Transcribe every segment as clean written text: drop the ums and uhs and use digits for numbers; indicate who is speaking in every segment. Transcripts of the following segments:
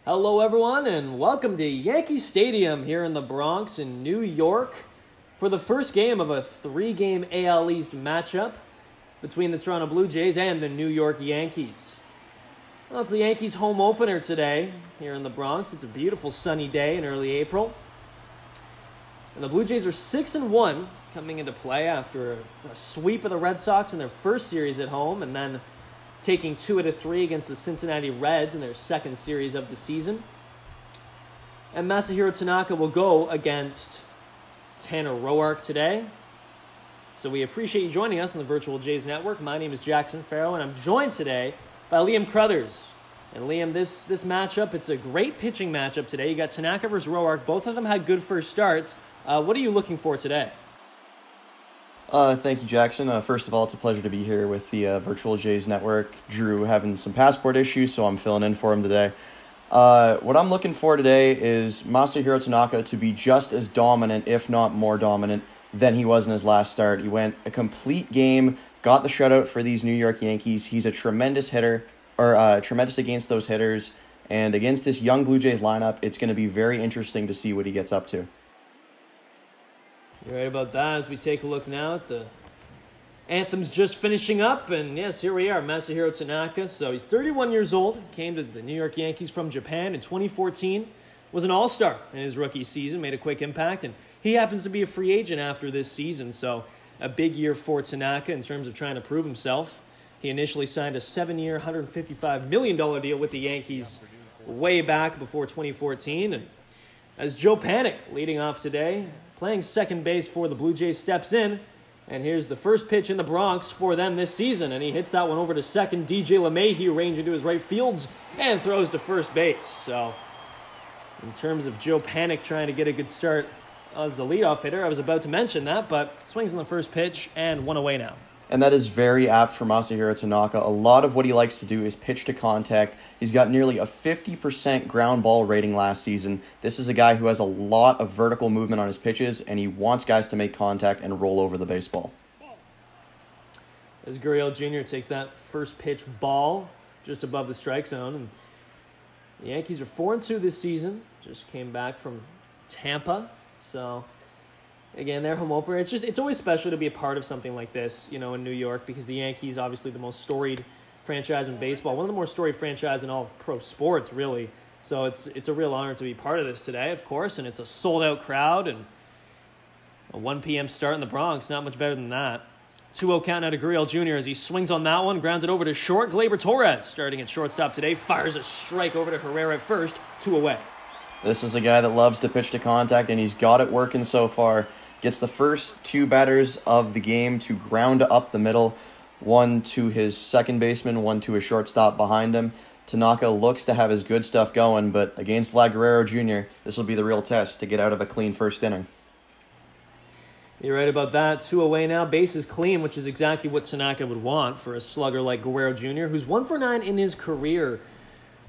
Speaker 1: Hello everyone and welcome to Yankee Stadium here in the Bronx in New York for the first game of a 3-game AL East matchup between the Toronto Blue Jays and the New York Yankees. Well, it's the Yankees home opener today here in the Bronx. It's a beautiful sunny day in early April. And the Blue Jays are 6-1 coming into play after a sweep of the Red Sox in their first series at home and then taking 2 out of 3 against the Cincinnati Reds in their second series of the season. And Masahiro Tanaka will go against Tanner Roark today. So we appreciate you joining us on the Virtual Jays Network. My name is Jackson Farough, and I'm joined today by Liam Crothers. And Liam, this matchup, it's a great pitching matchup today. You got Tanaka versus Roark. Both of them had good first starts. What are you looking for today?
Speaker 2: Thank you, Jackson. First of all, it's a pleasure to be here with the Virtual Jays Network. Drew having some passport issues, so I'm filling in for him today. What I'm looking for today is Masahiro Tanaka to be just as dominant, if not more dominant, than he was in his last start. He went a complete game, got the shutout for these New York Yankees. He's a tremendous hitter, or tremendous against those hitters. And against this young Blue Jays lineup, it's going to be very interesting to see what he gets up to.
Speaker 1: You're right about that. As we take a look now at the anthems just finishing up. And yes, here we are, Masahiro Tanaka. So he's 31 years old, came to the New York Yankees from Japan in 2014, was an all-star in his rookie season, made a quick impact, and he happens to be a free agent after this season. So a big year for Tanaka in terms of trying to prove himself. He initially signed a 7-year, $155 million deal with the Yankees way back before 2014. And as Joe Panik leading off today, playing second base for the Blue Jays, steps in, and here's the first pitch in the Bronx for them this season, and he hits that one over to second. DJ LeMahieu ranging to his right fields and throws to first base. So in terms of Joe Panik trying to get a good start as the leadoff hitter, I was about to mention that, but swings on the first pitch and one away now.
Speaker 2: And that is very apt for Masahiro Tanaka. A lot of what he likes to do is pitch to contact. He's got nearly a 50% ground ball rating last season. This is a guy who has a lot of vertical movement on his pitches, and he wants guys to make contact and roll over the baseball.
Speaker 1: As Gurriel Jr. takes that first pitch ball just above the strike zone. And the Yankees are 4-2 this season. Just came back from Tampa. So again, their home opener. It's always special to be a part of something like this, you know, in New York, because the Yankees, obviously the most storied franchise in baseball, one of the more storied franchises in all of pro sports, really. So it's a real honor to be part of this today, of course, and it's a sold-out crowd and a 1 p.m. start in the Bronx. Not much better than that. 2-0 count out of Gurriel Jr. as he swings on that one, grounds it over to short. Gleyber Torres, starting at shortstop today, fires a strike over to Herrera at first, 2 away.
Speaker 2: This is a guy that loves to pitch to contact, and he's got it working so far. Gets the first 2 batters of the game to ground up the middle, one to his second baseman, one to his shortstop behind him. Tanaka looks to have his good stuff going, but against Vlad Guerrero Jr., this will be the real test to get out of a clean first inning.
Speaker 1: You're right about that. 2 away now, bases clean, which is exactly what Tanaka would want for a slugger like Guerrero Jr., who's 1 for 9 in his career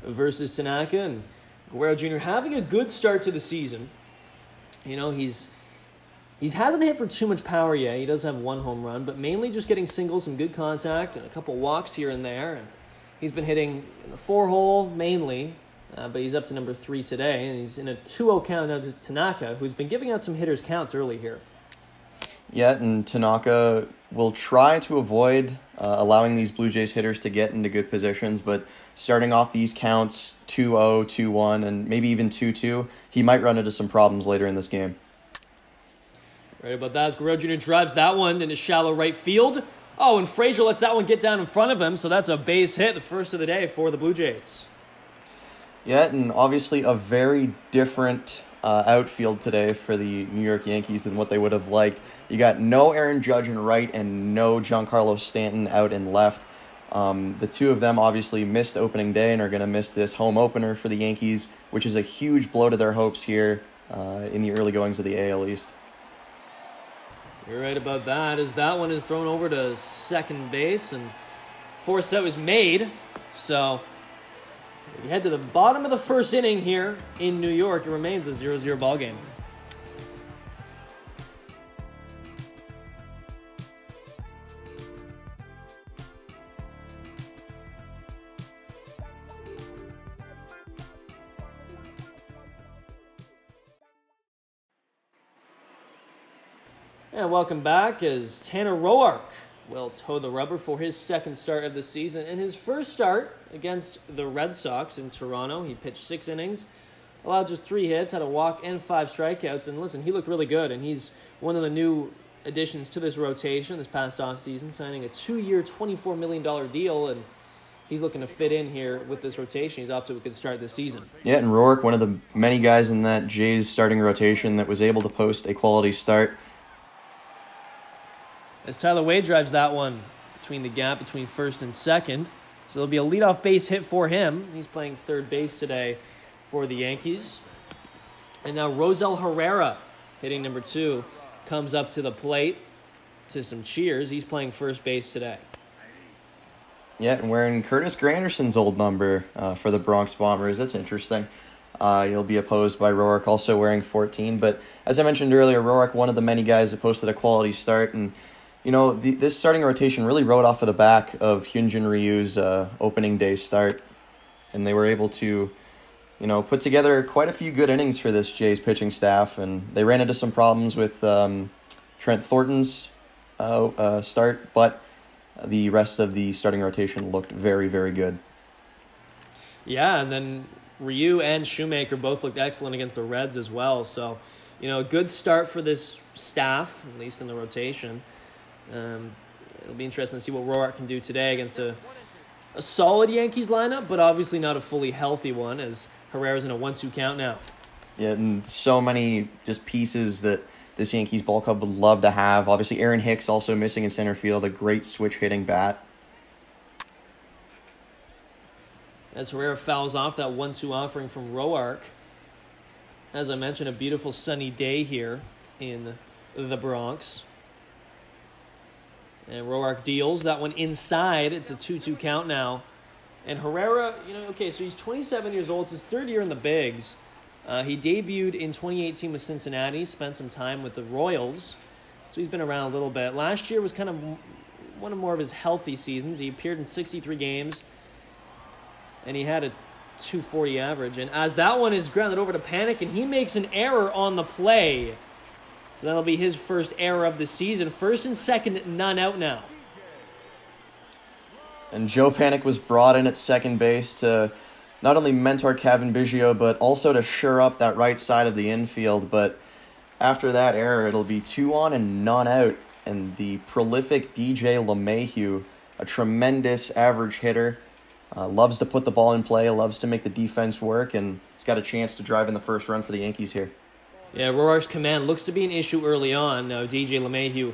Speaker 1: versus Tanaka. And Guerrero Jr. having a good start to the season. You know, He hasn't hit for too much power yet. He does have 1 home run, but mainly just getting singles, some good contact, and a couple walks here and there. And he's been hitting in the 4-hole mainly, but he's up to number 3 today, and he's in a 2-0 count now to Tanaka, who's been giving out some hitters' counts early here.
Speaker 2: Yeah, and Tanaka will try to avoid allowing these Blue Jays hitters to get into good positions, but starting off these counts 2-0, 2-1, and maybe even 2-2, he might run into some problems later in this game.
Speaker 1: Right about that, as Guerrero Jr. drives that one into shallow right field. Oh, and Frazier lets that one get down in front of him, so that's a base hit, the first of the day for the Blue Jays.
Speaker 2: Yeah, and obviously a very different outfield today for the New York Yankees than what they would have liked. You got no Aaron Judge in right and no Giancarlo Stanton out in left. The two of them obviously missed opening day and are going to miss this home opener for the Yankees, which is a huge blow to their hopes here in the early goings of the AL East.
Speaker 1: You're right about that, as that one is thrown over to second base, and force out was made. So we head to the bottom of the first inning here in New York. It remains a 0-0 ball game. And welcome back, as Tanner Roark will toe the rubber for his second start of the season. In his first start against the Red Sox in Toronto, he pitched 6 innings, allowed just 3 hits, had a walk and 5 strikeouts. And listen, he looked really good, and he's one of the new additions to this rotation this past offseason, signing a 2-year, $24 million deal, and he's looking to fit in here with this rotation. He's off to a good start this season.
Speaker 2: Yeah, and Roark, one of the many guys in that Jays starting rotation that was able to post a quality start.
Speaker 1: As Tyler Wade drives that one between the gap between first and second. So it'll be a leadoff base hit for him. He's playing third base today for the Yankees. And now Rosel Herrera, hitting number 2, comes up to the plate to some cheers. He's playing first base today.
Speaker 2: Yeah, and wearing Curtis Granderson's old number for the Bronx Bombers. That's interesting. He'll be opposed by Roark, also wearing 14. But as I mentioned earlier, Roark, one of the many guys that posted a quality start, and you know, this starting rotation really rode off of the back of Hyunjin Ryu's opening day start, and they were able to, you know, put together quite a few good innings for this Jays pitching staff, and they ran into some problems with Trent Thornton's start, but the rest of the starting rotation looked very, very good.
Speaker 1: Yeah, and then Ryu and Shoemaker both looked excellent against the Reds as well, so, you know, a good start for this staff, at least in the rotation. It'll be interesting to see what Roark can do today against a solid Yankees lineup, but obviously not a fully healthy one, as Herrera's in a 1-2 count now.
Speaker 2: Yeah, and so many just pieces that this Yankees ball club would love to have. Obviously, Aaron Hicks also missing in center field, a great switch-hitting bat.
Speaker 1: As Herrera fouls off that 1-2 offering from Roark. As I mentioned, a beautiful sunny day here in the Bronx. And Roark deals that one inside. It's a 2-2 count now. And Herrera, you know, okay, so he's 27 years old. It's his 3rd year in the bigs. He debuted in 2018 with Cincinnati, spent some time with the Royals. So he's been around a little bit. Last year was kind of one of more of his healthy seasons. He appeared in 63 games, and he had a 240 average. And as that one is grounded over to Panic, and he makes an error on the play. So that'll be his first error of the season. First and second, none out now.
Speaker 2: And Joe Panic was brought in at second base to not only mentor Kevin Biggio, but also to shore up that right side of the infield. But after that error, it'll be 2 on and none out. And the prolific DJ LeMahieu, a tremendous average hitter, loves to put the ball in play, loves to make the defense work, and he's got a chance to drive in the first run for the Yankees here.
Speaker 1: Yeah, Roark's command looks to be an issue early on. Now, DJ LeMahieu,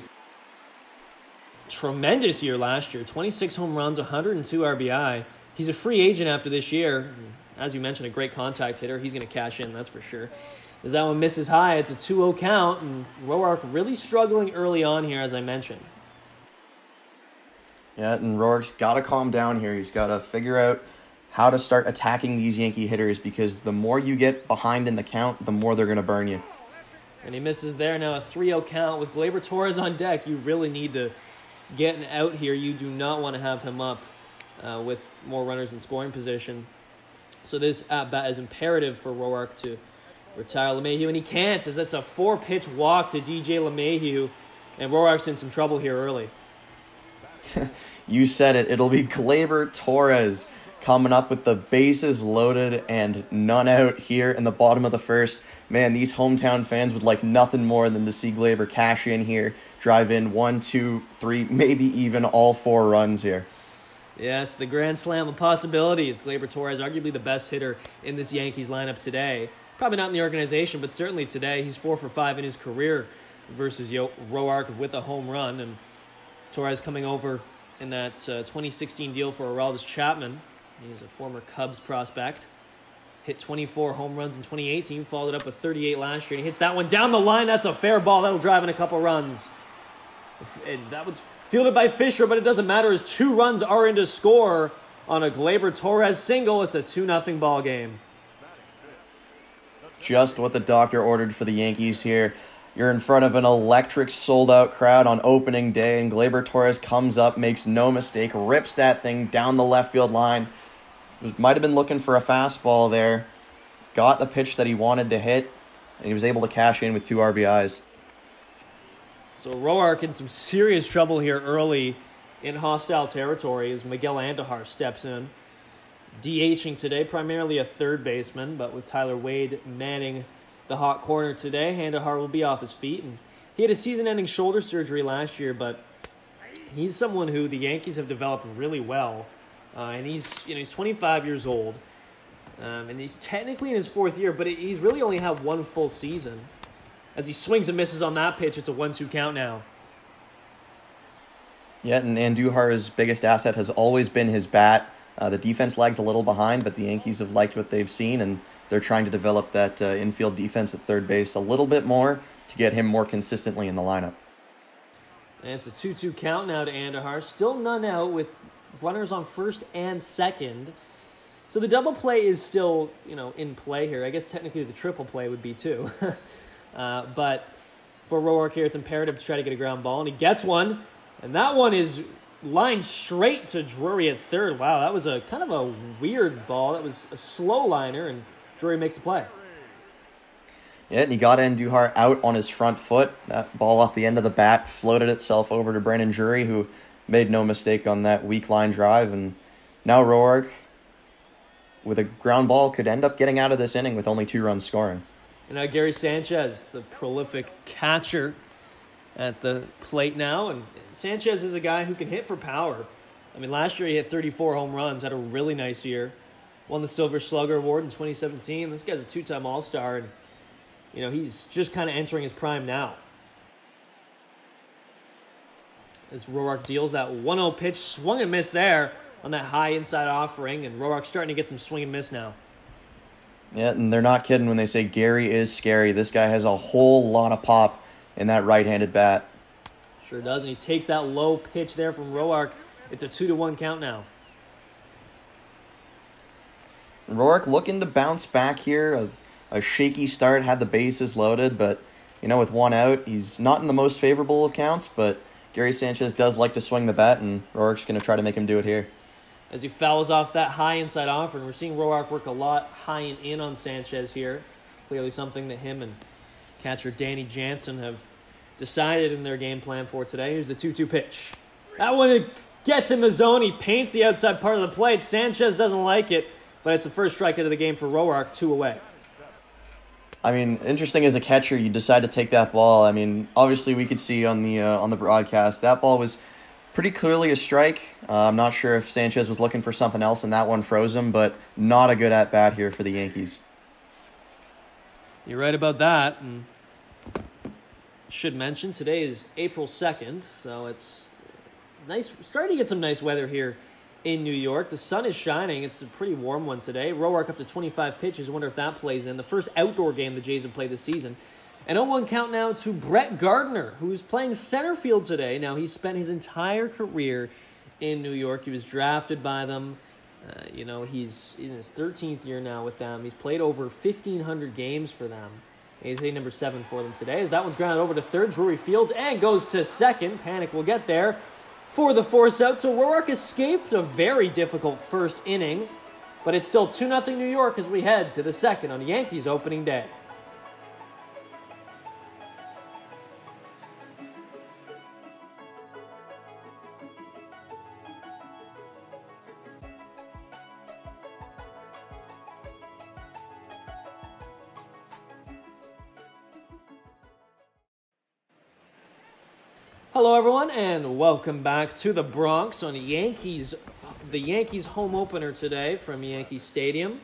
Speaker 1: tremendous year last year. 26 home runs, 102 RBI. He's a free agent after this year. As you mentioned, a great contact hitter. He's going to cash in, that's for sure. As that one misses high, it's a 2-0 count, and Roark really struggling early on here, as I mentioned.
Speaker 2: Yeah, and Roark's got to calm down here. He's got to figure out how to start attacking these Yankee hitters, because the more you get behind in the count, the more they're going to burn you.
Speaker 1: And he misses there. Now a 3-0 count with Gleyber Torres on deck. You really need to get an out here. You do not want to have him up with more runners in scoring position. So this at-bat is imperative for Roark to retire LeMahieu, and he can't, as that's a 4-pitch walk to DJ LeMahieu, and Roark's in some trouble here early.
Speaker 2: You said it. It'll be Gleyber Torres coming up with the bases loaded and none out here in the bottom of the first. Man, these hometown fans would like nothing more than to see Gleyber cash in here, drive in 1, 2, 3, maybe even all 4 runs here.
Speaker 1: Yes, the grand slam of possibilities. Gleyber Torres, arguably the best hitter in this Yankees lineup today. Probably not in the organization, but certainly today. He's 4 for 5 in his career versus Roark with a home run. And Torres coming over in that 2016 deal for Aroldis Chapman. He's a former Cubs prospect. Hit 24 home runs in 2018, followed it up with 38 last year. And he hits that one down the line. That's a fair ball. That'll drive in a couple runs. And that was fielded by Fisher, but it doesn't matter as 2 runs are in to score on a Gleyber Torres single. It's a 2-0 ball game.
Speaker 2: Just what the doctor ordered for the Yankees here. You're in front of an electric sold-out crowd on opening day, and Gleyber Torres comes up, makes no mistake, rips that thing down the left field line. Might have been looking for a fastball there. Got the pitch that he wanted to hit, and he was able to cash in with 2 RBIs.
Speaker 1: So Roark in some serious trouble here early in hostile territory as Miguel Andujar steps in. DHing today, primarily a third baseman, but with Tyler Wade manning the hot corner today, Andujar will be off his feet. And he had a season-ending shoulder surgery last year, but he's someone who the Yankees have developed really well. And he's 25 years old, and he's technically in his 4th year, but he's really only had 1 full season. As he swings and misses on that pitch, it's a 1-2 count now.
Speaker 2: Yeah, and Andujar's biggest asset has always been his bat. The defense lags a little behind, but the Yankees have liked what they've seen, and they're trying to develop that infield defense at third base a little bit more to get him more consistently in the lineup.
Speaker 1: And it's a 2-2 count now to Andujar. Still none out with runners on first and second. So the double play is still, in play here. I guess technically the triple play would be too. But for Roark here, it's imperative to try to get a ground ball, and he gets one. And that one is lined straight to Drury at third. Wow, that was a kind of a weird ball. That was a slow liner, and Drury makes the play.
Speaker 2: Yeah, and he got Andujar out on his front foot. That ball off the end of the bat floated itself over to Brandon Drury, who made no mistake on that weak line drive. And now Roark, with a ground ball, could end up getting out of this inning with only 2 runs scoring.
Speaker 1: And now Gary Sanchez, the prolific catcher, at the plate now. And Sanchez is a guy who can hit for power. I mean, last year he hit 34 home runs, had a really nice year. Won the Silver Slugger Award in 2017. This guy's a 2-time All-Star, and, he's just kind of entering his prime now. As Roark deals that 1-0 pitch, swung and missed there on that high inside offering, and Roark's starting to get some swing and miss now.
Speaker 2: Yeah, and they're not kidding when they say Gary is scary. This guy has a whole lot of pop in that right-handed bat.
Speaker 1: Sure does, and he takes that low pitch there from Roark. It's a 2-1 count now.
Speaker 2: Roark looking to bounce back here. A shaky start, had the bases loaded, but, with 1 out, he's not in the most favorable of counts, but Gary Sanchez does like to swing the bat, and Roark's going to try to make him do it here.
Speaker 1: As he fouls off that high inside offer, and we're seeing Roark work a lot high and in on Sanchez here. Clearly something that him and catcher Danny Jansen have decided in their game plan for today. Here's the 2-2 pitch. That one gets in the zone. He paints the outside part of the plate. Sanchez doesn't like it, but it's the first strikeout of the game for Roark, 2 away.
Speaker 2: I mean, interesting as a catcher, you decide to take that ball. I mean, obviously we could see on the broadcast that ball was pretty clearly a strike. I'm not sure if Sanchez was looking for something else and that one froze him, but not a good at-bat here for the Yankees.
Speaker 1: You're right about that. And should mention, today is April 2nd, so it's nice. Starting to get some nice weather here in New York. The sun is shining. It's a pretty warm one today. Roark up to 25 pitches. I wonder if that plays in. The first outdoor game the Jays have played this season. An 0-1 count now to Brett Gardner, who's playing center field today. Now, he's spent his entire career in New York. He was drafted by them. He's in his 13th year now with them. He's played over 1,500 games for them. He's hitting number 7 for them today. As that one's grounded over to third, Drury fields and goes to second. Panic will get there for the force out. So Roark escaped a very difficult first inning. But it's still 2-0 New York as we head to the second on Yankees opening day. Hello, everyone, and welcome back to the Bronx on the Yankees home opener today from Yankee Stadium.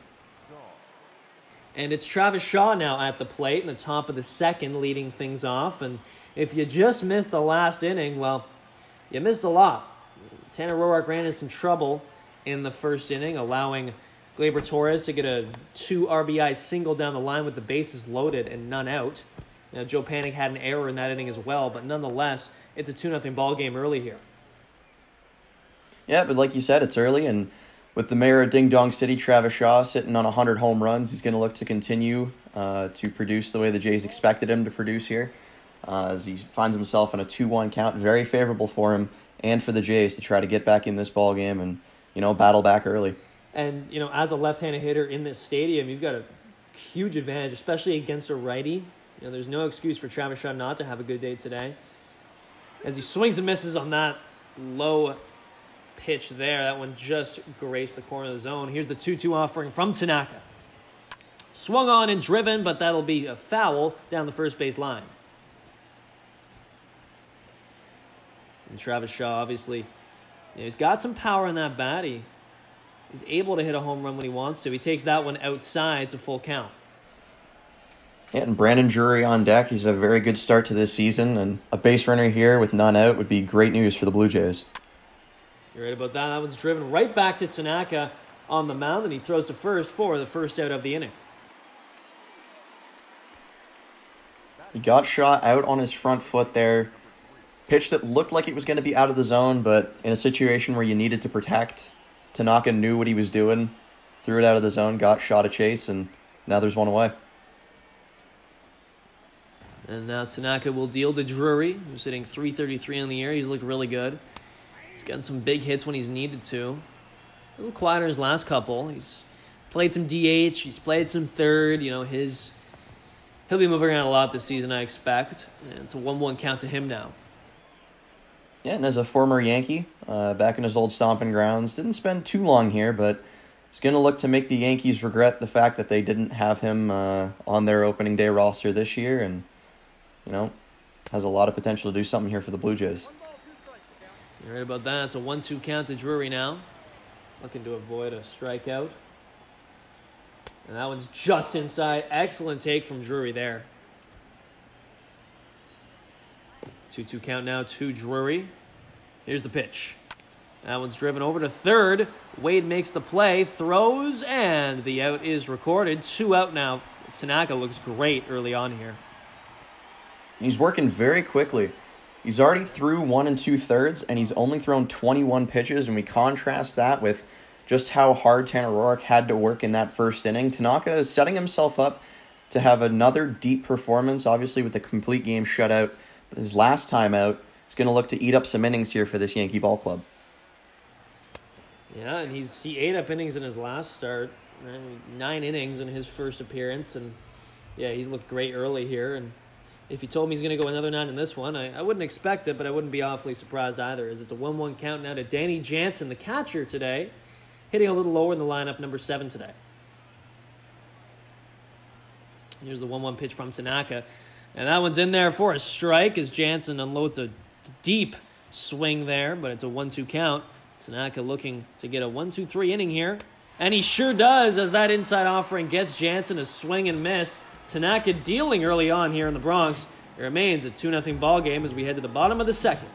Speaker 1: And it's Travis Shaw now at the plate in the top of the second, leading things off. And if you just missed the last inning, well, you missed a lot. Tanner Roark ran into some trouble in the first inning, allowing Gleyber Torres to get a 2 RBI single down the line with the bases loaded and none out. Now, Joe Panik had an error in that inning as well, but nonetheless, it's a 2-0 ball game early here.
Speaker 2: Yeah, but like you said, it's early, and with the mayor of Ding Dong City, Travis Shaw, sitting on 100 home runs, he's going to look to continue to produce the way the Jays expected him to produce here, as he finds himself in a 2-1 count. Very favorable for him and for the Jays to try to get back in this ball game and, battle back early.
Speaker 1: And, as a left-handed hitter in this stadium, you've got a huge advantage, especially against a righty. There's no excuse for Travis Shaw not to have a good day today. As he swings and misses on that low pitch there, that one just grazed the corner of the zone. Here's the 2-2 offering from Tanaka. Swung on and driven, but that'll be a foul down the first base line. And Travis Shaw, obviously, he's got some power in that bat. He's able to hit a home run when he wants to. He takes that one outside. It's a full count.
Speaker 2: Yeah, and Brandon Drury on deck. He's a very good start to this season, and a base runner here with none out would be great news for the Blue Jays.
Speaker 1: You're right about that. That one's driven right back to Tanaka on the mound, and he throws to first for the first out of the inning.
Speaker 2: He got Shaw out on his front foot there. Pitch that looked like it was going to be out of the zone, but in a situation where you needed to protect, Tanaka knew what he was doing, threw it out of the zone, got Shaw to chase, and now there's one away.
Speaker 1: And now Tanaka will deal to Drury, who's hitting .333 on the year. He's looked really good. He's gotten some big hits when he's needed to. A little quieter his last couple. He's played some DH. He's played some third. He'll be moving around a lot this season, I expect. And it's a 1-1 count to him now.
Speaker 2: Yeah, and as a former Yankee, back in his old stomping grounds, didn't spend too long here, but he's going to look to make the Yankees regret the fact that they didn't have him on their opening day roster this year, and has a lot of potential to do something here for the Blue Jays.
Speaker 1: You're right about that. It's a 1-2 count to Drury now. Looking to avoid a strikeout. And that one's just inside. Excellent take from Drury there. 2-2 count now to Drury. Here's the pitch. That one's driven over to third. Wade makes the play, throws, and the out is recorded. 2 out now. Tanaka looks great early on here.
Speaker 2: He's working very quickly. He's already through 1 2/3, and he's only thrown 21 pitches, and we contrast that with just how hard Tanner Roark had to work in that first inning. Tanaka is setting himself up to have another deep performance, obviously with the complete game shutout. His last time out, he's going to look to eat up some innings here for this Yankee ball club.
Speaker 1: Yeah, and he ate up innings in his last start. 9 innings in his first appearance, and yeah, he's looked great early here, and if you told me he's going to go another 9 in this one, I wouldn't expect it, but I wouldn't be awfully surprised either, as it's a 1-1 count now to Danny Jansen, the catcher today, hitting a little lower in the lineup, number 7 today. Here's the 1-1 pitch from Tanaka, and that one's in there for a strike as Jansen unloads a deep swing there, but it's a 1-2 count. Tanaka looking to get a 1-2-3 inning here, and he sure does, as that inside offering gets Jansen a swing and miss. Tanaka dealing early on here in the Bronx. It remains a 2-0 ball game as we head to the bottom of the second.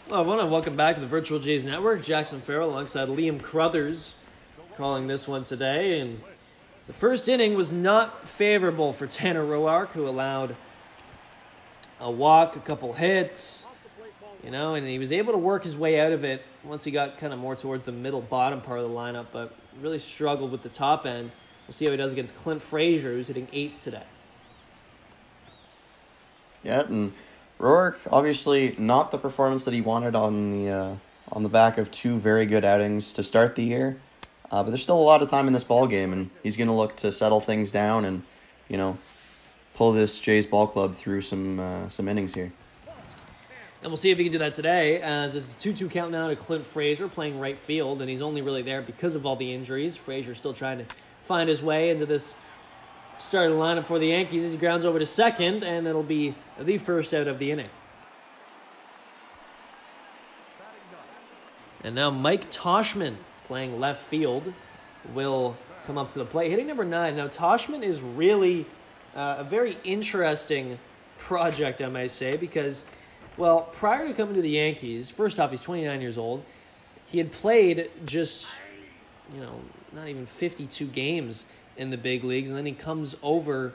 Speaker 1: Hello, everyone, and welcome back to the Virtual Jays Network. Jackson Farough alongside Liam Crothers calling this one today. And the first inning was not favorable for Tanner Roark, who allowed a walk, a couple hits, and he was able to work his way out of it once he got kind of more towards the middle bottom part of the lineup, but really struggled with the top end. We'll see how he does against Clint Frazier, who's hitting 8th today.
Speaker 2: Yeah, and Roark, obviously not the performance that he wanted on the back of 2 very good outings to start the year. But there's still a lot of time in this ball game, and he's going to look to settle things down and, pull this Jays ball club through some innings here.
Speaker 1: And we'll see if he can do that today, as it's a 2-2 count now to Clint Frazier playing right field, and he's only really there because of all the injuries. Frazier's still trying to find his way into this starting lineup for the Yankees as he grounds over to second, and it'll be the first out of the inning. And now Mike Toshman, playing left field, will come up to the plate, hitting number 9. Now, Toshman is really a very interesting project, I may say, because, well, prior to coming to the Yankees, first off, he's 29 years old. He had played just, not even 52 games in the big leagues, and then he comes over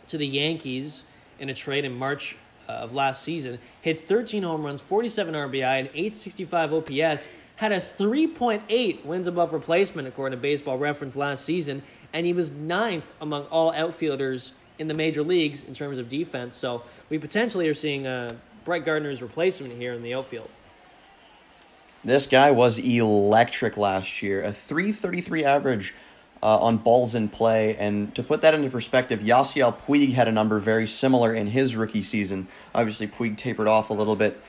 Speaker 1: to the Yankees in a trade in March of last season, hits 13 home runs, 47 RBI, and 865 OPS, had a 3.8 wins above replacement according to Baseball Reference last season, and he was 9th among all outfielders in the major leagues in terms of defense. So we potentially are seeing Brett Gardner's replacement here in the outfield.
Speaker 2: This guy was electric last year, a .333 average on balls in play, and to put that into perspective, Yasiel Puig had a number very similar in his rookie season. Obviously, Puig tapered off a little bit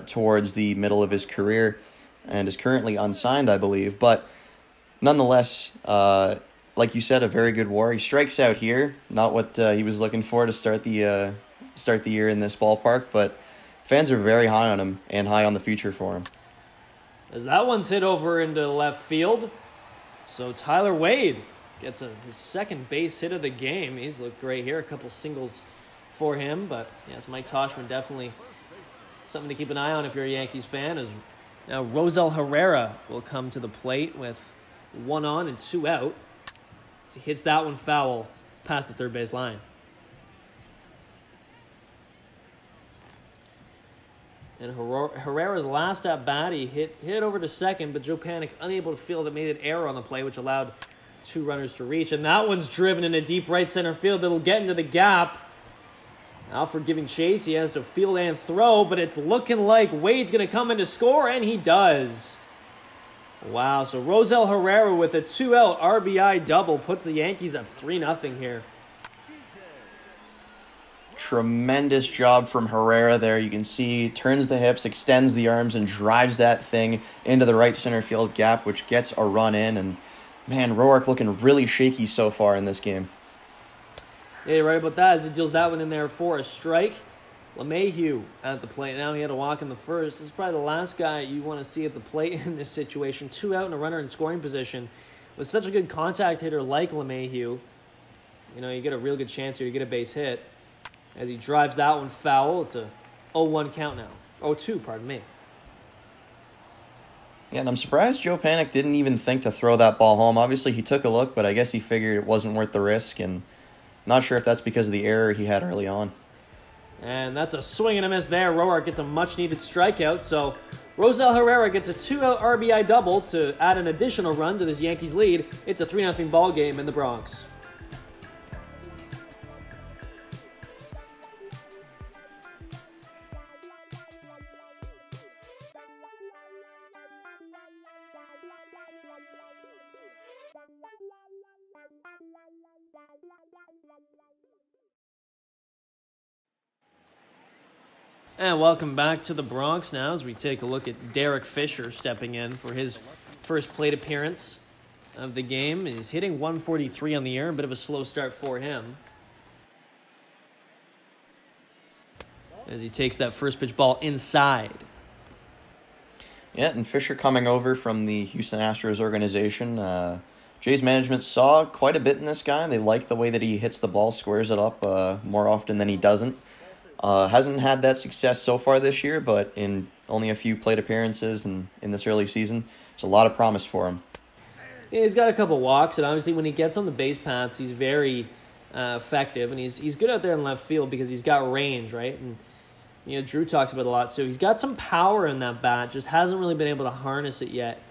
Speaker 2: towards the middle of his career and is currently unsigned, I believe, but nonetheless, like you said, a very good WAR. He strikes out here, not what he was looking for to start the year in this ballpark, but fans are very high on him and high on the future for him.
Speaker 1: As that one's hit over into left field, so Tyler Wade gets his second base hit of the game. He's looked great here, a couple singles for him, but yes, Mike Toshman definitely something to keep an eye on if you're a Yankees fan. As now Rosel Herrera will come to the plate with 1 on and 2 out. So he hits that one foul past the third base line. And Herrera's last at bat, he hit over to second, but Joe Panik unable to field it, made an error on the play, which allowed 2 runners to reach. And that one's driven into deep right center field. It'll get into the gap. Alford giving chase. He has to field and throw, but it's looking like Wade's going to come in to score, and he does. Wow, so Rosel Herrera with a 2-out RBI double puts the Yankees up 3-0 here.
Speaker 2: Tremendous job from Herrera there. You can see turns the hips, extends the arms, and drives that thing into the right center field gap, which gets a run in. And, man, Roark looking really shaky so far in this game.
Speaker 1: Yeah, you're right about that, as he deals that one in there for a strike. LeMahieu at the plate. Now he had a walk in the first. This is probably the last guy you want to see at the plate in this situation. 2 out and a runner in scoring position. With such a good contact hitter like LeMahieu, you get a real good chance here to get a base hit. As he drives that one foul, it's a 0-1 count now. 0-2, pardon me.
Speaker 2: Yeah, and I'm surprised Joe Panik didn't even think to throw that ball home. Obviously, he took a look, but I guess he figured it wasn't worth the risk, and not sure if that's because of the error he had early on.
Speaker 1: And that's a swing and a miss there. Roark gets a much-needed strikeout, so Rosel Herrera gets a 2-out RBI double to add an additional run to this Yankees lead. It's a 3-0 ball game in the Bronx. And welcome back to the Bronx now as we take a look at Derek Fisher stepping in for his first plate appearance of the game. He's hitting 143 on the year, a bit of a slow start for him. As he takes that first pitch ball inside.
Speaker 2: Yeah, and Fisher coming over from the Houston Astros organization. Jays management saw quite a bit in this guy. They like the way that he hits the ball, squares it up more often than he doesn't. Hasn't had that success so far this year, but in only a few plate appearances and in this early season, there's a lot of promise for him.
Speaker 1: Yeah, he's got a couple walks, and obviously when he gets on the base paths, he's very effective, and he's good out there in left field because he's got range, right? And Drew talks about it a lot too. He's got some power in that bat, just hasn't really been able to harness it yet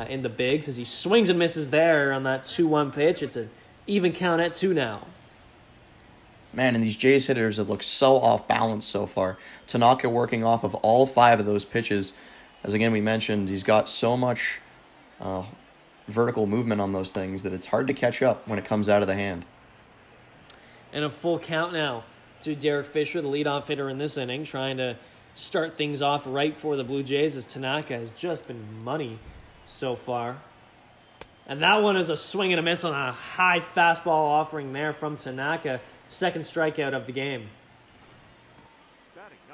Speaker 1: in the bigs as he swings and misses there on that 2-1 pitch. It's an even count at 2 now.
Speaker 2: Man, and these Jays hitters have looked so off balance so far. Tanaka working off of all 5 of those pitches. As again we mentioned, he's got so much vertical movement on those things that it's hard to catch up when it comes out of the hand.
Speaker 1: And a full count now to Derek Fisher, the leadoff hitter in this inning, trying to start things off right for the Blue Jays as Tanaka has just been money so far. And that one is a swing and a miss on a high fastball offering there from Tanaka. Second strikeout of the game.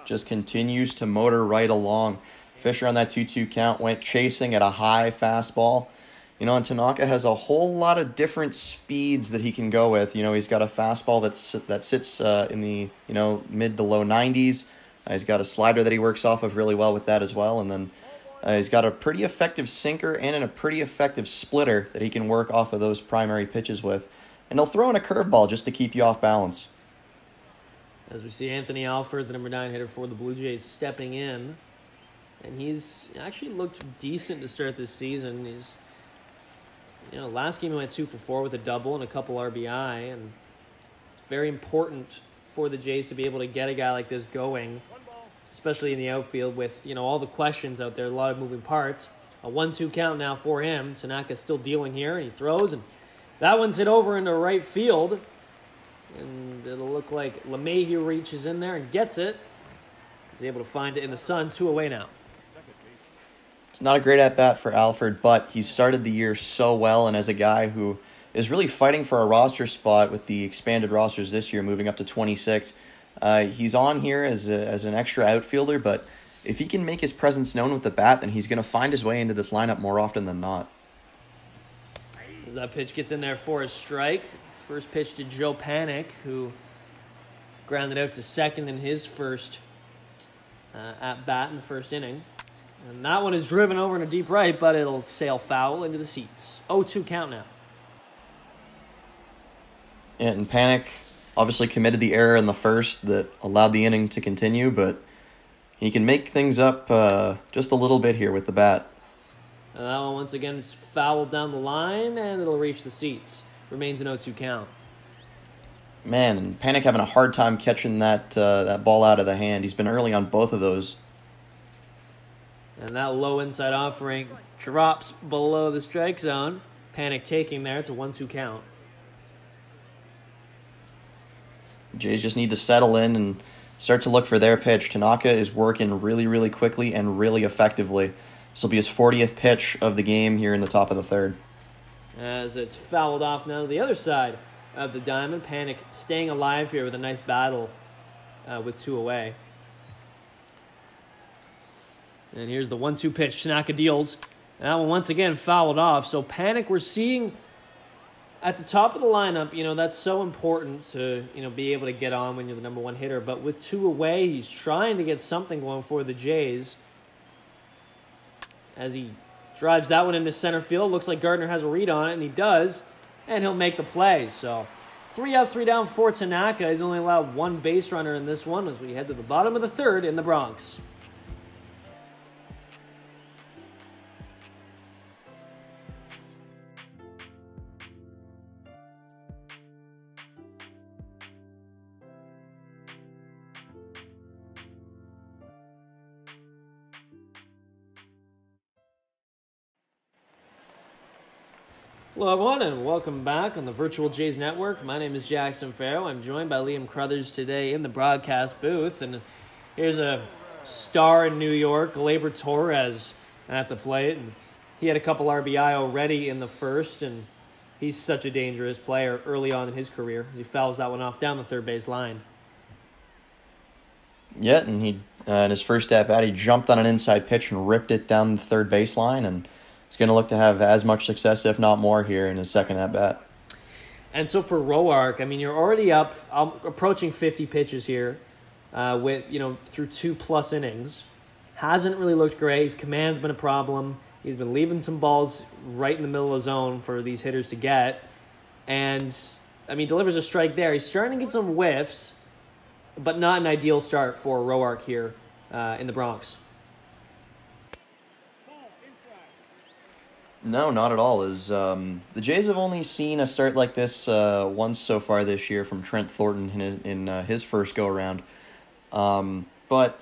Speaker 2: Just continues to motor right along. Fisher on that 2-2 count went chasing at a high fastball. And Tanaka has a whole lot of different speeds that he can go with. He's got a fastball that sits in the, mid to low 90s. He's got a slider that he works off of really well with that as well. And then he's got a pretty effective sinker and a pretty effective splitter that he can work off of those primary pitches with. And he'll throw in a curveball just to keep you off balance.
Speaker 1: As we see Anthony Alford, the number 9 hitter for the Blue Jays, stepping in. And he's actually looked decent to start this season. He's, last game he went 2 for 4 with a double and a couple RBI. And it's very important for the Jays to be able to get a guy like this going, especially in the outfield with, all the questions out there, a lot of moving parts. A 1-2 count now for him. Tanaka's still dealing here, and he throws, and that one's hit over into right field. And it'll look like LeMahieu reaches in there and gets it. He's able to find it in the sun. 2 away now.
Speaker 2: It's not a great at-bat for Alford, but he started the year so well, and as a guy who is really fighting for a roster spot with the expanded rosters this year, moving up to 26, he's on here as an extra outfielder, but if he can make his presence known with the bat, then he's going to find his way into this lineup more often than not.
Speaker 1: As that pitch gets in there for a strike. First pitch to Joe Panik, who grounded out to second in his first at-bat in the first inning. And that one is driven over in a deep right, but it'll sail foul into the seats. 0-2 count now.
Speaker 2: And Panik obviously committed the error in the first that allowed the inning to continue, but he can make things up just a little bit here with the bat.
Speaker 1: And that one once again is fouled down the line, and it'll reach the seats. Remains an 0-2 count.
Speaker 2: Man, and Panik having a hard time catching that ball out of the hand. He's been early on both of those.
Speaker 1: And that low inside offering drops below the strike zone. Panik taking there. It's a 1-2 count.
Speaker 2: Jays just need to settle in and start to look for their pitch. Tanaka is working really, really quickly and really effectively. This will be his 40th pitch of the game here in the top of the third.
Speaker 1: As it's fouled off now to the other side of the diamond. Panik staying alive here with a nice battle with 2 away. And here's the 1-2 pitch. Tanaka deals. And that one once again fouled off. So Panik, we're seeing at the top of the lineup, that's so important to, be able to get on when you're the number 1 hitter. But with 2 away, he's trying to get something going for the Jays. As he drives that one into center field. Looks like Gardner has a read on it, and he does. And he'll make the play. So 3 out, 3 down for Tanaka. He's only allowed 1 base runner in this one as we head to the bottom of the third in the Bronx. Hello, everyone, and welcome back on the Virtual Jays Network. My name is Jackson Farough. I'm joined by Liam Crothers today in the broadcast booth. And here's a star in New York, Gleyber Torres, at the plate. And he had a couple RBI already in the first, and he's such a dangerous player early on in his career as he fouls that one off down the third base line.
Speaker 2: Yeah, and he in his first at-bat, he jumped on an inside pitch and ripped it down the third baseline, and he's going to look to have as much success, if not more, here in his second at-bat.
Speaker 1: And so for Roark, you're already up, approaching 50 pitches here with, through 2+ innings. Hasn't really looked great. His command's been a problem. He's been leaving some balls right in the middle of the zone for these hitters to get. And I mean, delivers a strike there. He's starting to get some whiffs, but not an ideal start for Roark here in the Bronx.
Speaker 2: No, not at all. The Jays have only seen a start like this once so far this year from Trent Thornton in his first go-around. But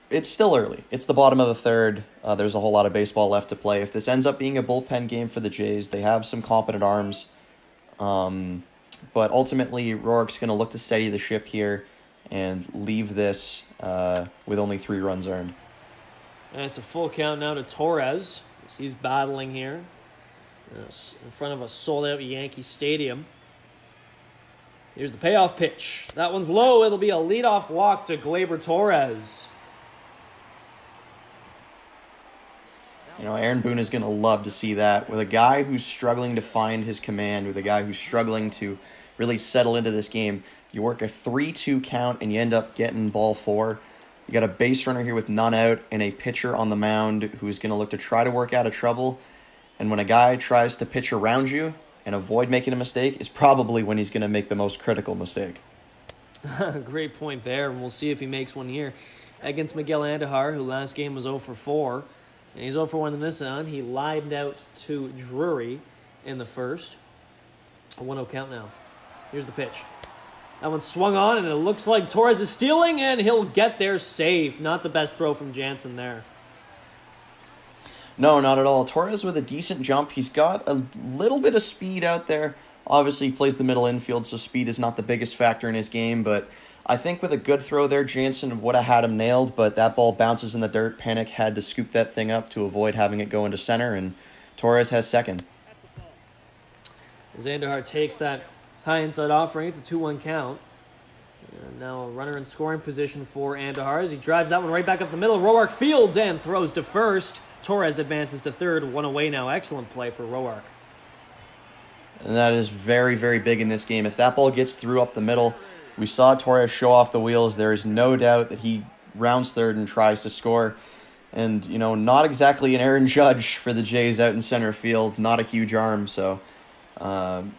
Speaker 2: it's still early. It's the bottom of the third. There's a whole lot of baseball left to play. If this ends up being a bullpen game for the Jays, they have some competent arms. But ultimately, Roark's going to look to steady the ship here and leave this with only 3 runs earned.
Speaker 1: And it's a full count now to Torres. He's battling here in front of a sold-out Yankee Stadium. Here's the payoff pitch. That one's low. It'll be a leadoff walk to Gleyber Torres.
Speaker 2: You know, Aaron Boone is going to love to see that. With a guy who's struggling to find his command, with a guy who's struggling to really settle into this game, you work a 3-2 count and you end up getting ball 4. You got a base runner here with none out and a pitcher on the mound who is going to look to try to work out of trouble. And when a guy tries to pitch around you and avoid making a mistake, is probably when he's going to make the most critical mistake.
Speaker 1: Great point there, and we'll see if he makes one here against Miguel Andujar, who last game was 0 for 4. And he's 0 for 1 in this on. He lined out to Drury in the first. A 1-0 count now. Here's the pitch. That one swung on, and it looks like Torres is stealing, and he'll get there safe. Not the best throw from Jansen there.
Speaker 2: No, not at all. Torres with a decent jump. He's got a little bit of speed out there. Obviously, he plays the middle infield, so speed is not the biggest factor in his game. But I think with a good throw there, Jansen would have had him nailed, but that ball bounces in the dirt. Panic had to scoop that thing up to avoid having it go into center, and Torres has second.
Speaker 1: As Andujar takes that high inside offering, it's a 2-1 count. And now a runner in scoring position for Andujar as he drives that one right back up the middle. Roark fields and throws to first. Torres advances to third, 1 away now. Excellent play for Roark.
Speaker 2: And that is very, very big in this game. If that ball gets through up the middle, we saw Torres show off the wheels. There is no doubt that he rounds third and tries to score. And, you know, not exactly an Aaron Judge for the Jays out in center field. Not a huge arm, so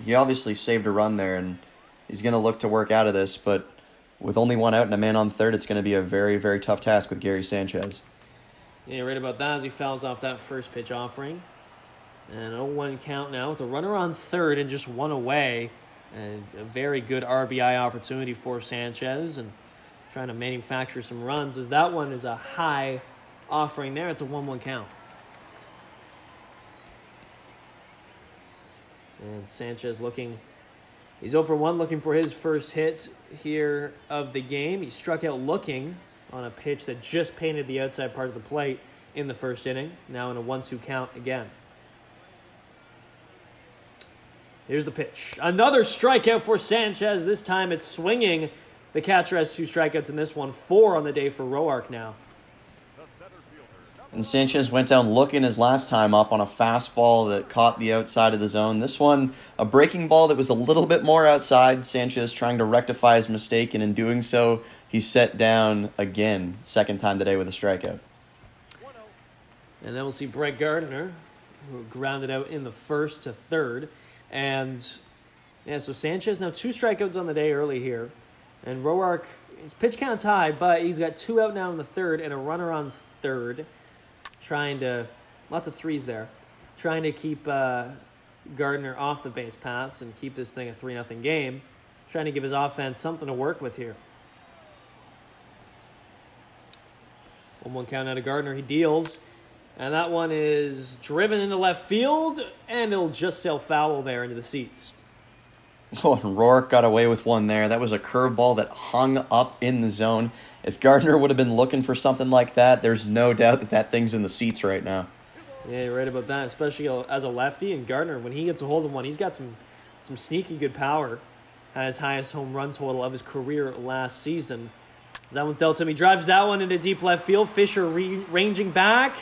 Speaker 2: he obviously saved a run there, and he's going to look to work out of this. But with only 1 out and a man on third, it's going to be a very, very tough task with Gary Sanchez.
Speaker 1: Yeah, you're right about that as he fouls off that first pitch offering. And 0-1 count now with a runner on third and just 1 away. And a very good RBI opportunity for Sanchez and trying to manufacture some runs as that one is a high offering there. It's a 1-1 count. And Sanchez he's 0 for 1 looking for his first hit here of the game. He struck out looking on a pitch that just painted the outside part of the plate in the first inning. Now in a 1-2 count again. Here's the pitch. Another strikeout for Sanchez. This time it's swinging. The catcher has 2 strikeouts in this one. 4 on the day for Roark now.
Speaker 2: And Sanchez went down looking his last time up on a fastball that caught the outside of the zone. This one, a breaking ball that was a little bit more outside. Sanchez trying to rectify his mistake, and in doing so, he's set down again, second time today with a strikeout.
Speaker 1: And then we'll see Brett Gardner, who grounded out in the first to third. And, yeah, so Sanchez now 2 strikeouts on the day early here. And Roark, his pitch count's high, but he's got 2 out now in the third and a runner on third. Trying to, lots of 3s there. Trying to keep Gardner off the base paths and keep this thing a 3-0 game. Trying to give his offense something to work with here. 1-1 count out of Gardner. He deals. And that one is driven into left field, and it'll just sail foul there into the seats.
Speaker 2: Oh, and Roark got away with one there. That was a curveball that hung up in the zone. If Gardner would have been looking for something like that, there's no doubt that that thing's in the seats right now.
Speaker 1: Yeah, you're right about that, especially as a lefty. And Gardner, when he gets a hold of one, he's got some sneaky good power. Had his highest home run total of his career last season. As that one's dealt to him. He drives that one into deep left field. Fisher ranging back.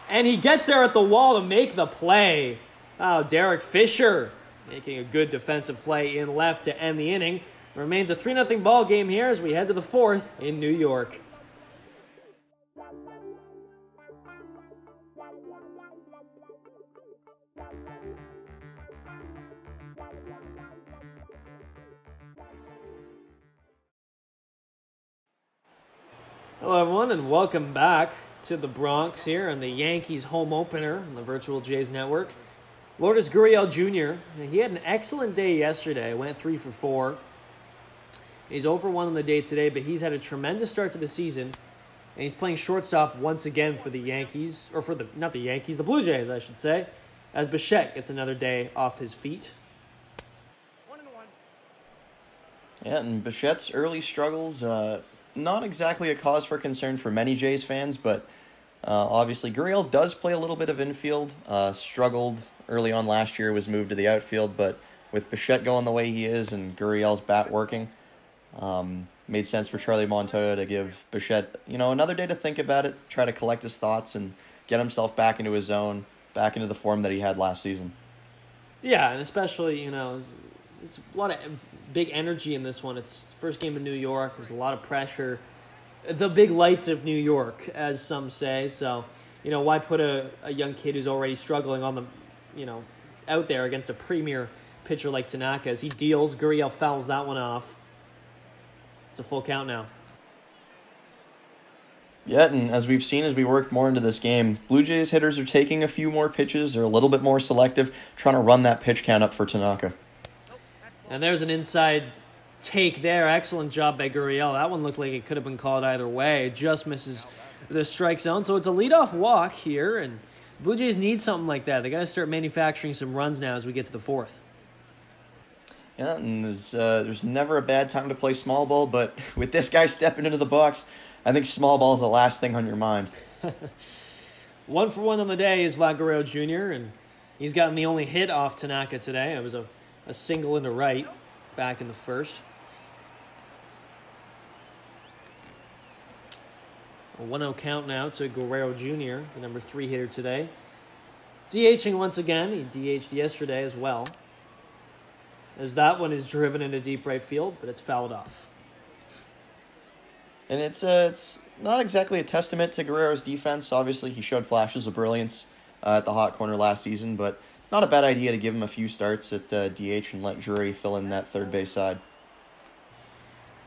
Speaker 1: And he gets there at the wall to make the play. Oh, Derek Fisher making a good defensive play in left to end the inning. It remains a 3-0 ball game here as we head to the 4th in New York. Hello, everyone, and welcome back to the Bronx here on the Yankees Home Opener on the Virtual Jays Network. Lourdes Gurriel Jr., he had an excellent day yesterday. Went 3 for 4. He's 0 for 1 on the day today, but he's had a tremendous start to the season. And he's playing shortstop once again for the Yankees, or for the Blue Jays, I should say, as Bichette gets another day off his feet.
Speaker 3: 1-1.
Speaker 2: Yeah, and Bichette's early struggles, not exactly a cause for concern for many Jays fans, but obviously Gurriel does play a little bit of infield. Struggled early on last year, was moved to the outfield, but with Bichette going the way he is and Gurriel's bat working, made sense for Charlie Montoya to give Bichette, another day to think about it, try to collect his thoughts and get himself back into his zone, back into the form that he had last season.
Speaker 1: Yeah, and especially, it's a lot of big energy in this one. It's first game in New York. There's a lot of pressure. The big lights of New York, as some say. So, why put a young kid who's already struggling on the, out there against a premier pitcher like Tanaka? As he deals, Gurriel fouls that one off. It's a full count now.
Speaker 2: Yeah, and as we've seen as we work more into this game, Blue Jays hitters are taking a few more pitches. They're a little bit more selective, trying to run that pitch count up for Tanaka.
Speaker 1: And there's an inside take there. Excellent job by Gurriel. That one looked like it could have been called either way. It just misses the strike zone. So it's a leadoff walk here, and Blue Jays need something like that. They got to start manufacturing some runs now as we get to the fourth.
Speaker 2: Yeah, and there's never a bad time to play small ball, but with this guy stepping into the box, I think small ball is the last thing on your mind.
Speaker 1: 1 for 1 on the day is Vlad Guerrero Jr., and he's gotten the only hit off Tanaka today. It was a single into right back in the first. A 1-0 count now to Guerrero Jr., the number 3 hitter today. DHing once again. He DH'd yesterday as well, as that one is driven into deep right field, but it's fouled off.
Speaker 2: And it's not exactly a testament to Guerrero's defense. Obviously, he showed flashes of brilliance at the hot corner last season, but it's not a bad idea to give him a few starts at DH and let Drury fill in that third base side.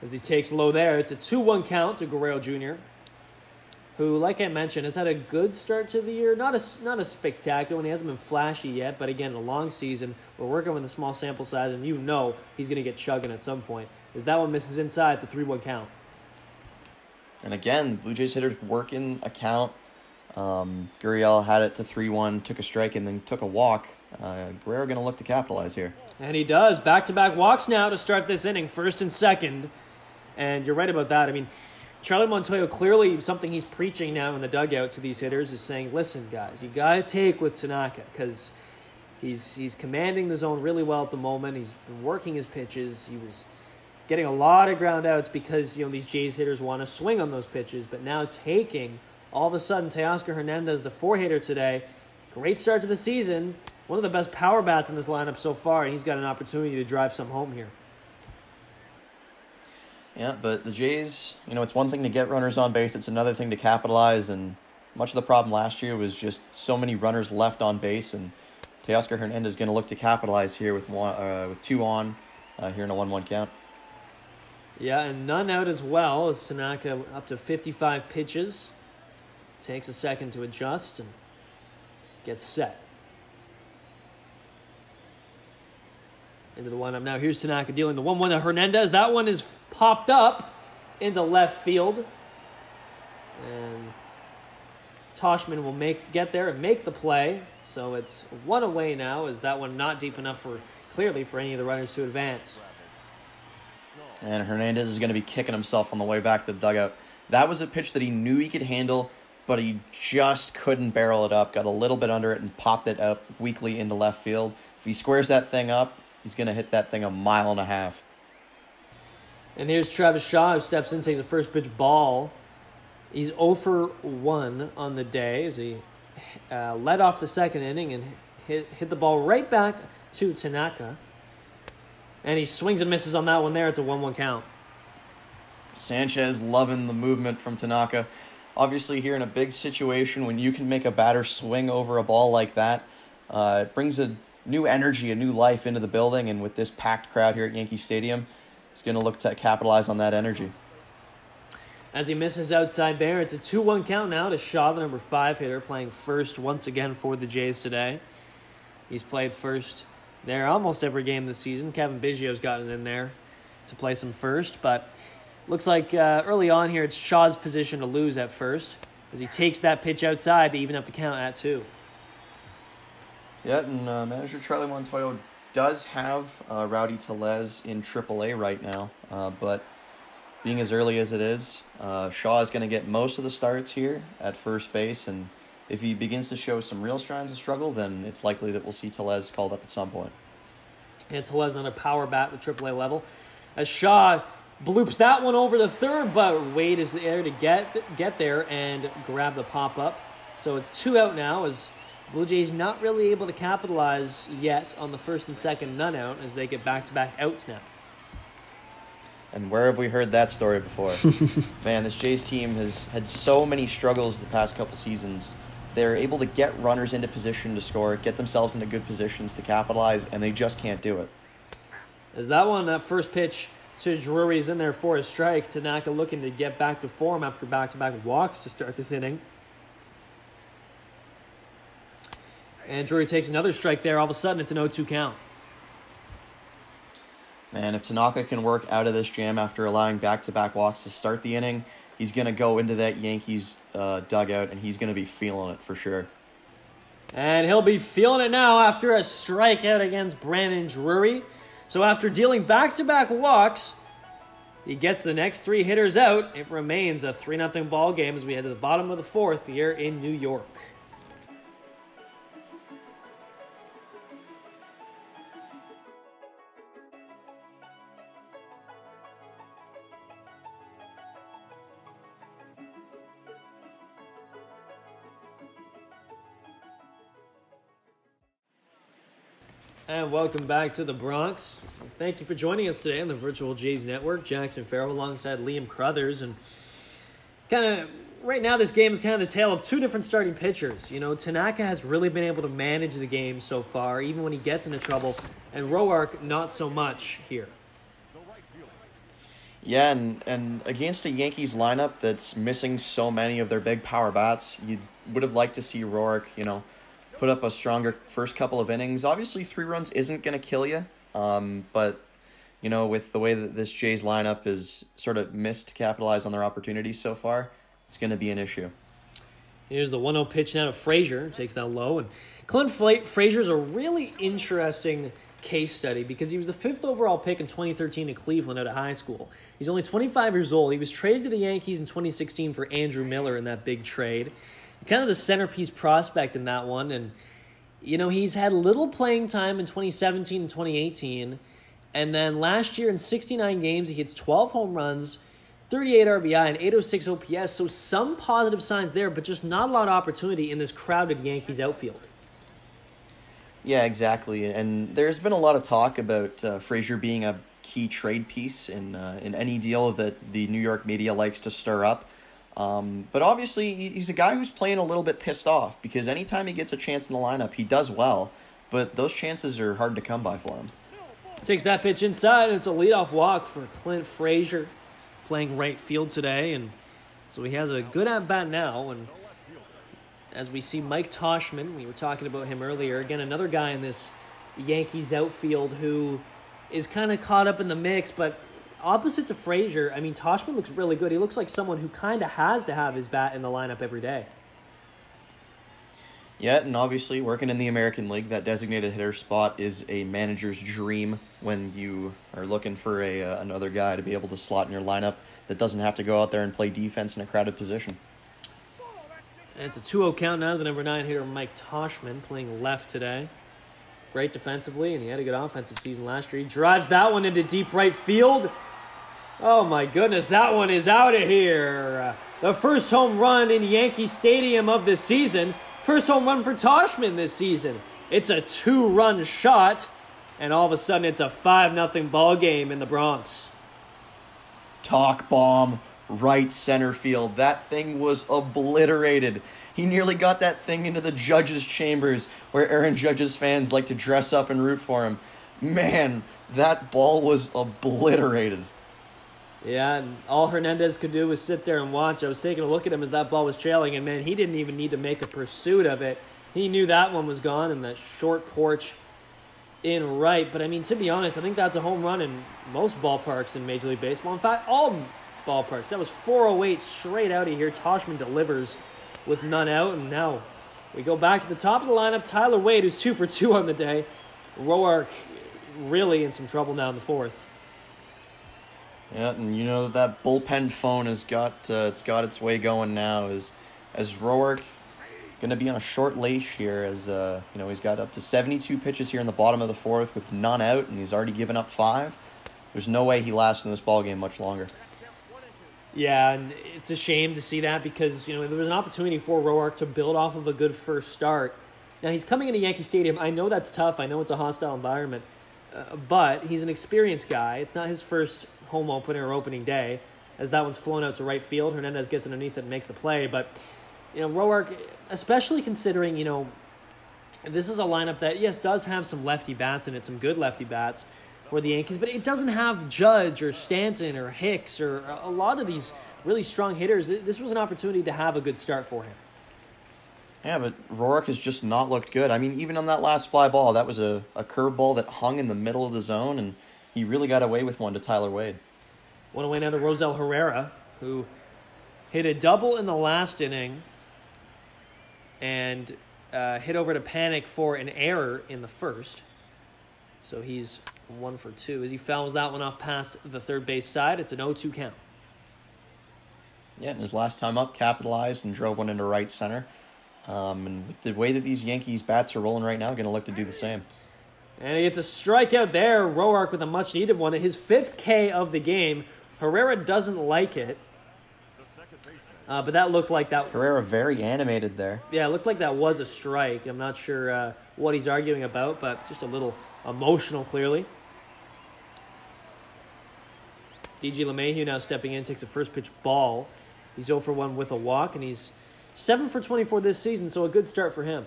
Speaker 1: As he takes low there, it's a 2-1 count to Guerrero Jr., who, like I mentioned, has had a good start to the year. Not a spectacular one. He hasn't been flashy yet, but again, a long season. We're working with a small sample size, and he's going to get chugging at some point. As that one misses inside, it's a 3-1 count.
Speaker 2: And again, the Blue Jays hitters working a count. Gurriel had it to 3-1, took a strike, and then took a walk. Guerrero going to look to capitalize here.
Speaker 1: And he does. Back-to-back walks now to start this inning, first and second. And you're right about that. I mean, Charlie Montoya, clearly something he's preaching now in the dugout to these hitters is saying, listen, guys, you got to take with Tanaka because he's commanding the zone really well at the moment. He's been working his pitches. He was getting a lot of ground outs because, these Jays hitters want to swing on those pitches. But now taking, all of a sudden, Teoscar Hernandez, the 4-hitter today, great start to the season, one of the best power bats in this lineup so far, and he's got an opportunity to drive some home here.
Speaker 2: Yeah, but the Jays, it's one thing to get runners on base. It's another thing to capitalize, and much of the problem last year was just so many runners left on base, and Teoscar Hernandez is going to look to capitalize here with 2 on here in a 1-1 count.
Speaker 1: Yeah, and none out as well as Tanaka up to 55 pitches. Takes a second to adjust and gets set. Into the windup now. Here's Tanaka dealing the 1-1 to Hernandez. That one is popped up into left field. And Toshman will get there and make the play. So it's 1 away now, as that one not deep enough clearly for any of the runners to advance.
Speaker 2: And Hernandez is going to be kicking himself on the way back to the dugout. That was a pitch that he knew he could handle, but he just couldn't barrel it up. Got a little bit under it and popped it up weakly into left field. If he squares that thing up, he's going to hit that thing 1.5 miles.
Speaker 1: And here's Travis Shaw, who steps in, takes a first pitch ball. He's 0 for 1 on the day as he led off the second inning and hit the ball right back to Tanaka. And he swings and misses on that one there. It's a 1-1 count.
Speaker 2: Sanchez loving the movement from Tanaka. Obviously, here in a big situation, when you can make a batter swing over a ball like that, it brings a new energy, a new life into the building. And with this packed crowd here at Yankee Stadium, he's going to look to capitalize on that energy.
Speaker 1: as he misses outside there. It's a 2-1 count now to Shaw, the number 5 hitter, playing first once again for the Jays today. He's played first there almost every game this season. Kevin Biggio's gotten in there to play some first, but looks like early on here it's Shaw's position to lose at first as he takes that pitch outside to even up the count at 2.
Speaker 2: Yeah, and manager Charlie Montoyo does have Rowdy Tellez in AAA right now, but being as early as it is, Shaw is going to get most of the starts here at first base, and if he begins to show some real signs of struggle, then it's likely that we'll see Tellez called up at some point.
Speaker 1: And Tellez on a power bat at the AAA level, as Shaw bloops that one over the third, but Wade is there to get there and grab the pop-up. So it's 2 out now, as Blue Jays not really able to capitalize yet on the first and second none out as they get back-to-back outs now.
Speaker 2: And where have we heard that story before? Man, this Jays team has had so many struggles the past couple seasons. They're able to get runners into position to score, get themselves into good positions to capitalize, and they just can't do it.
Speaker 1: As that first pitch to Drury is in there for a strike. Tanaka looking to get back to form after back-to-back walks to start this inning. And Drury takes another strike there. All of a sudden, it's an 0-2 count.
Speaker 2: Man, if Tanaka can work out of this jam after allowing back-to-back walks to start the inning, he's going to go into that Yankees dugout, and he's going to be feeling it for sure.
Speaker 1: And he'll be feeling it now after a strikeout against Brandon Drury. So after dealing back-to-back walks, he gets the next 3 hitters out. It remains a 3-0 ball game as we head to the bottom of the 4th here in New York. And welcome back to the Bronx. Thank you for joining us today on the Virtual Jays Network. Jackson Farough alongside Liam Crothers. And right now this game is kind of the tale of 2 different starting pitchers. You know, Tanaka has really been able to manage the game so far, even when he gets into trouble. And Roark, not so much here.
Speaker 2: Yeah, and against a Yankees lineup that's missing so many of their big power bats, you would have liked to see Roark, put up a stronger first couple of innings. Obviously, 3 runs isn't going to kill you, but, with the way that this Jays lineup is sort of missed to capitalize on their opportunities so far, it's going to be an issue.
Speaker 1: Here's the 1-0 pitch now to Frazier. Takes that low. And Clint Frazier's a really interesting case study because he was the 5th overall pick in 2013 in Cleveland out of high school. He's only 25 years old. He was traded to the Yankees in 2016 for Andrew Miller in that big trade. Kind of the centerpiece prospect in that one. And, he's had little playing time in 2017 and 2018. And then last year in 69 games, he hits 12 home runs, 38 RBI, and 806 OPS. So some positive signs there, but just not a lot of opportunity in this crowded Yankees outfield.
Speaker 2: Yeah, exactly. And there's been a lot of talk about Frazier being a key trade piece in any deal that the New York media likes to stir up. But obviously, he's a guy who's playing a little bit pissed off because anytime he gets a chance in the lineup, he does well, but those chances are hard to come by for him.
Speaker 1: Takes that pitch inside, and it's a leadoff walk for Clint Frazier playing right field today. And so he has a good at-bat now. And as we see Mike Toshman, we were talking about him earlier, again, another guy in this Yankees outfield who is kind of caught up in the mix, but opposite to Frazier, Toshman looks really good. He looks like someone who kind of has to have his bat in the lineup every day.
Speaker 2: Yeah, and obviously working in the American League, that designated hitter spot is a manager's dream when you are looking for another guy to be able to slot in your lineup that doesn't have to go out there and play defense in a crowded position.
Speaker 1: And it's a 2-0 count now to the number 9 hitter, Mike Toshman, playing left today. Great defensively, and he had a good offensive season last year. He drives that one into deep right field. Oh my goodness, that one is out of here. The first home run in Yankee Stadium of the season. First home run for Toshman this season. It's a 2-run shot, and all of a sudden it's a 5-0 ball game in the Bronx.
Speaker 2: Talk bomb, right center field. That thing was obliterated. He nearly got that thing into the judges' chambers where Aaron Judge's fans like to dress up and root for him. Man, that ball was obliterated.
Speaker 1: Yeah, and all Hernandez could do was sit there and watch. I was taking a look at him as that ball was trailing, and man, he didn't even need to make a pursuit of it. He knew that one was gone in that short porch in right. But I mean, to be honest, I think that's a home run in most ballparks in Major League Baseball. In fact, all ballparks. That was 408 straight out of here. Toshman delivers with none out, and now we go back to the top of the lineup. Tyler Wade, who's 2 for 2 on the day. Roark really in some trouble now in the fourth.
Speaker 2: Yeah, and you know that bullpen phone has got its way going now. As Roark going to be on a short leash here, as he's got up to 72 pitches here in the bottom of the fourth with none out, and he's already given up 5. There's no way he lasts in this ballgame much longer.
Speaker 1: Yeah, and it's a shame to see that because there was an opportunity for Roark to build off of a good first start. Now he's coming into Yankee Stadium. I know that's tough. I know it's a hostile environment, but he's an experienced guy. It's not his first home opener or opening day, as that one's flown out to right field. Hernandez gets underneath it and makes the play. But, Roark, especially considering, this is a lineup that, yes, does have some lefty bats in it, some good lefty bats for the Yankees, but it doesn't have Judge or Stanton or Hicks or a lot of these really strong hitters. This was an opportunity to have a good start for him.
Speaker 2: Yeah, but Roark has just not looked good. I mean, even on that last fly ball, that was a curveball that hung in the middle of the zone, and he really got away with one to Tyler Wade.
Speaker 1: One away now to Rosel Herrera, who hit a double in the last inning and hit over to Panic for an error in the first. So he's 1 for 2. As he fouls that one off past the third base side, it's an 0-2 count.
Speaker 2: Yeah, and his last time up, capitalized and drove one into right center. And with the way that these Yankees bats are rolling right now, going to look to do the same.
Speaker 1: And he gets a strikeout there. Roark with a much-needed one. His 5th K of the game. Herrera doesn't like it. But that looked like that...
Speaker 2: Herrera very animated there.
Speaker 1: Yeah, it looked like that was a strike. I'm not sure what he's arguing about, but just a little emotional, clearly. DJ LeMahieu now stepping in, takes a first pitch ball. He's 0 for 1 with a walk, and he's 7 for 24 this season, so a good start for him.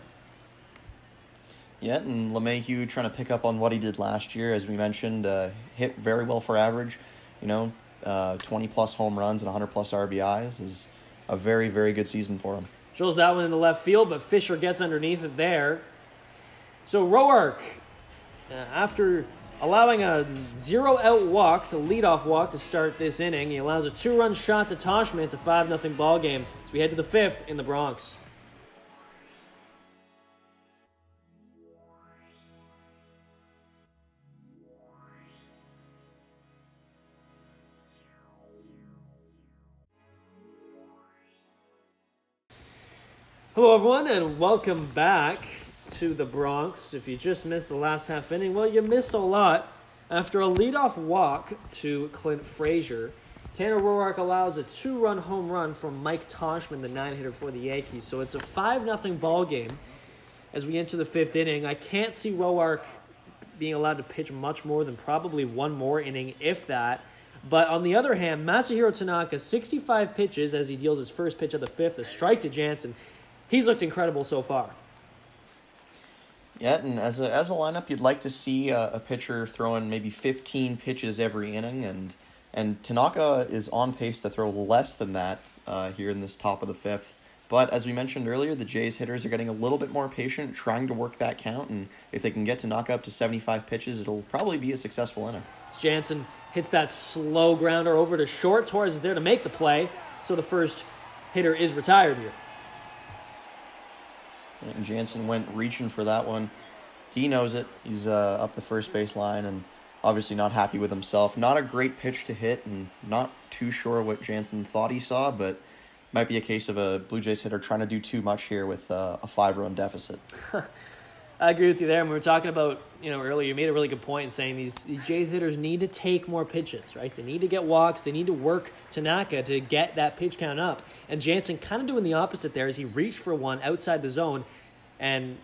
Speaker 2: Yeah, and LeMahieu trying to pick up on what he did last year, as we mentioned, hit very well for average. 20-plus home runs and 100-plus RBIs is a very, very good season for him.
Speaker 1: Drills that one in the left field, but Fisher gets underneath it there. So Roark, after allowing a 0-out walk, to leadoff walk to start this inning, he allows a 2-run shot to Toshman. It's a 5-0 ball game as we head to the 5th in the Bronx. Hello, everyone, and welcome back to the Bronx. If you just missed the last half inning, well, you missed a lot. After a leadoff walk to Clint Frazier, Tanner Roark allows a 2-run home run from Mike Toshman, the 9-hitter for the Yankees. So it's a 5-0 ball game as we enter the 5th inning. I can't see Roark being allowed to pitch much more than probably one more inning, if that. But on the other hand, Masahiro Tanaka, 65 pitches as he deals his first pitch of the 5th, a strike to Jansen. He's looked incredible so far.
Speaker 2: Yeah, and as a lineup, you'd like to see a pitcher throwing maybe 15 pitches every inning, and Tanaka is on pace to throw less than that here in this top of the 5th. But as we mentioned earlier, the Jays hitters are getting a little bit more patient, trying to work that count, and if they can get Tanaka up to 75 pitches, it'll probably be a successful inning.
Speaker 1: Jansen hits that slow grounder over to short. Torres is there to make the play, so the first hitter is retired here.
Speaker 2: And Jansen went reaching for that one. He knows it. He's up the first base line and obviously not happy with himself. Not a great pitch to hit and not too sure what Jansen thought he saw, but might be a case of a Blue Jays hitter trying to do too much here with a 5-run deficit.
Speaker 1: I agree with you there. And we were talking about, earlier, you made a really good point in saying these Jays hitters need to take more pitches, right? They need to get walks. They need to work Tanaka to get that pitch count up. And Jansen kind of doing the opposite there as he reached for one outside the zone. And,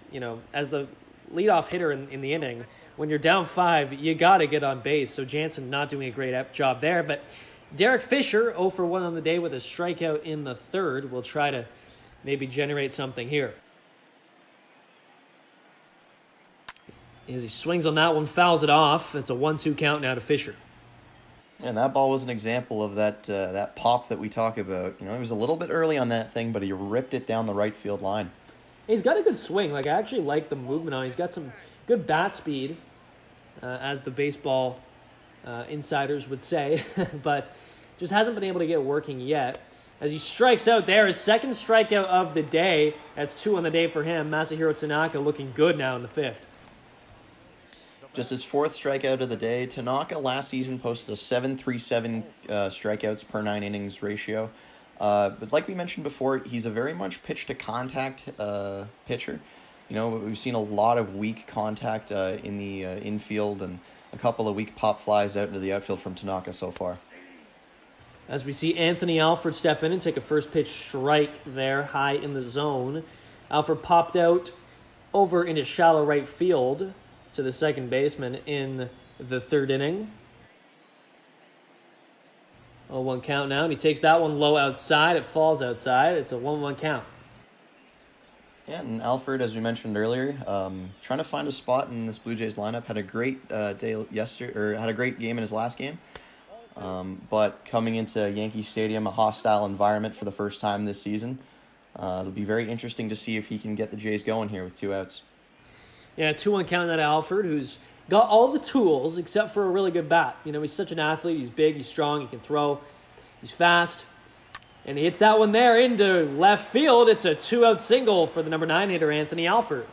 Speaker 1: as the leadoff hitter in the inning, when you're down 5, you got to get on base. So Jansen not doing a great job there. But Derek Fisher, 0 for 1 on the day with a strikeout in the 3rd, will try to maybe generate something here. As he swings on that one, fouls it off. It's a 1-2 count now to Fisher.
Speaker 2: And that ball was an example of that pop that we talk about. He was a little bit early on that thing, but he ripped it down the right field line.
Speaker 1: He's got a good swing. I actually like the movement on it. He's got some good bat speed, as the baseball insiders would say, but just hasn't been able to get working yet. As he strikes out there, his second strikeout of the day. That's 2 on the day for him. Masahiro Tanaka looking good now in the 5th.
Speaker 2: Just his 4th strikeout of the day. Tanaka last season posted a 7.37 strikeouts per 9 innings ratio. But like we mentioned before, he's a very much pitch-to-contact pitcher. We've seen a lot of weak contact in the infield and a couple of weak pop flies out into the outfield from Tanaka so far.
Speaker 1: As we see Anthony Alford step in and take a first pitch strike there, high in the zone. Alford popped out over into shallow right field to the second baseman in the 3rd inning. 0-1 count now, and he takes that one low outside. It falls outside. It's a 1-1 count.
Speaker 2: Yeah, and Alford, as we mentioned earlier, trying to find a spot in this Blue Jays lineup. Had a great day yesterday, or had a great game in his last game. But coming into Yankee Stadium, a hostile environment for the first time this season, it'll be very interesting to see if he can get the Jays going here with 2 outs.
Speaker 1: Yeah, 2-1 count at Alford, who's got all the tools except for a really good bat. He's such an athlete. He's big, he's strong, he can throw, he's fast. And he hits that one there into left field. It's a 2-out single for the number 9 hitter, Anthony Alford.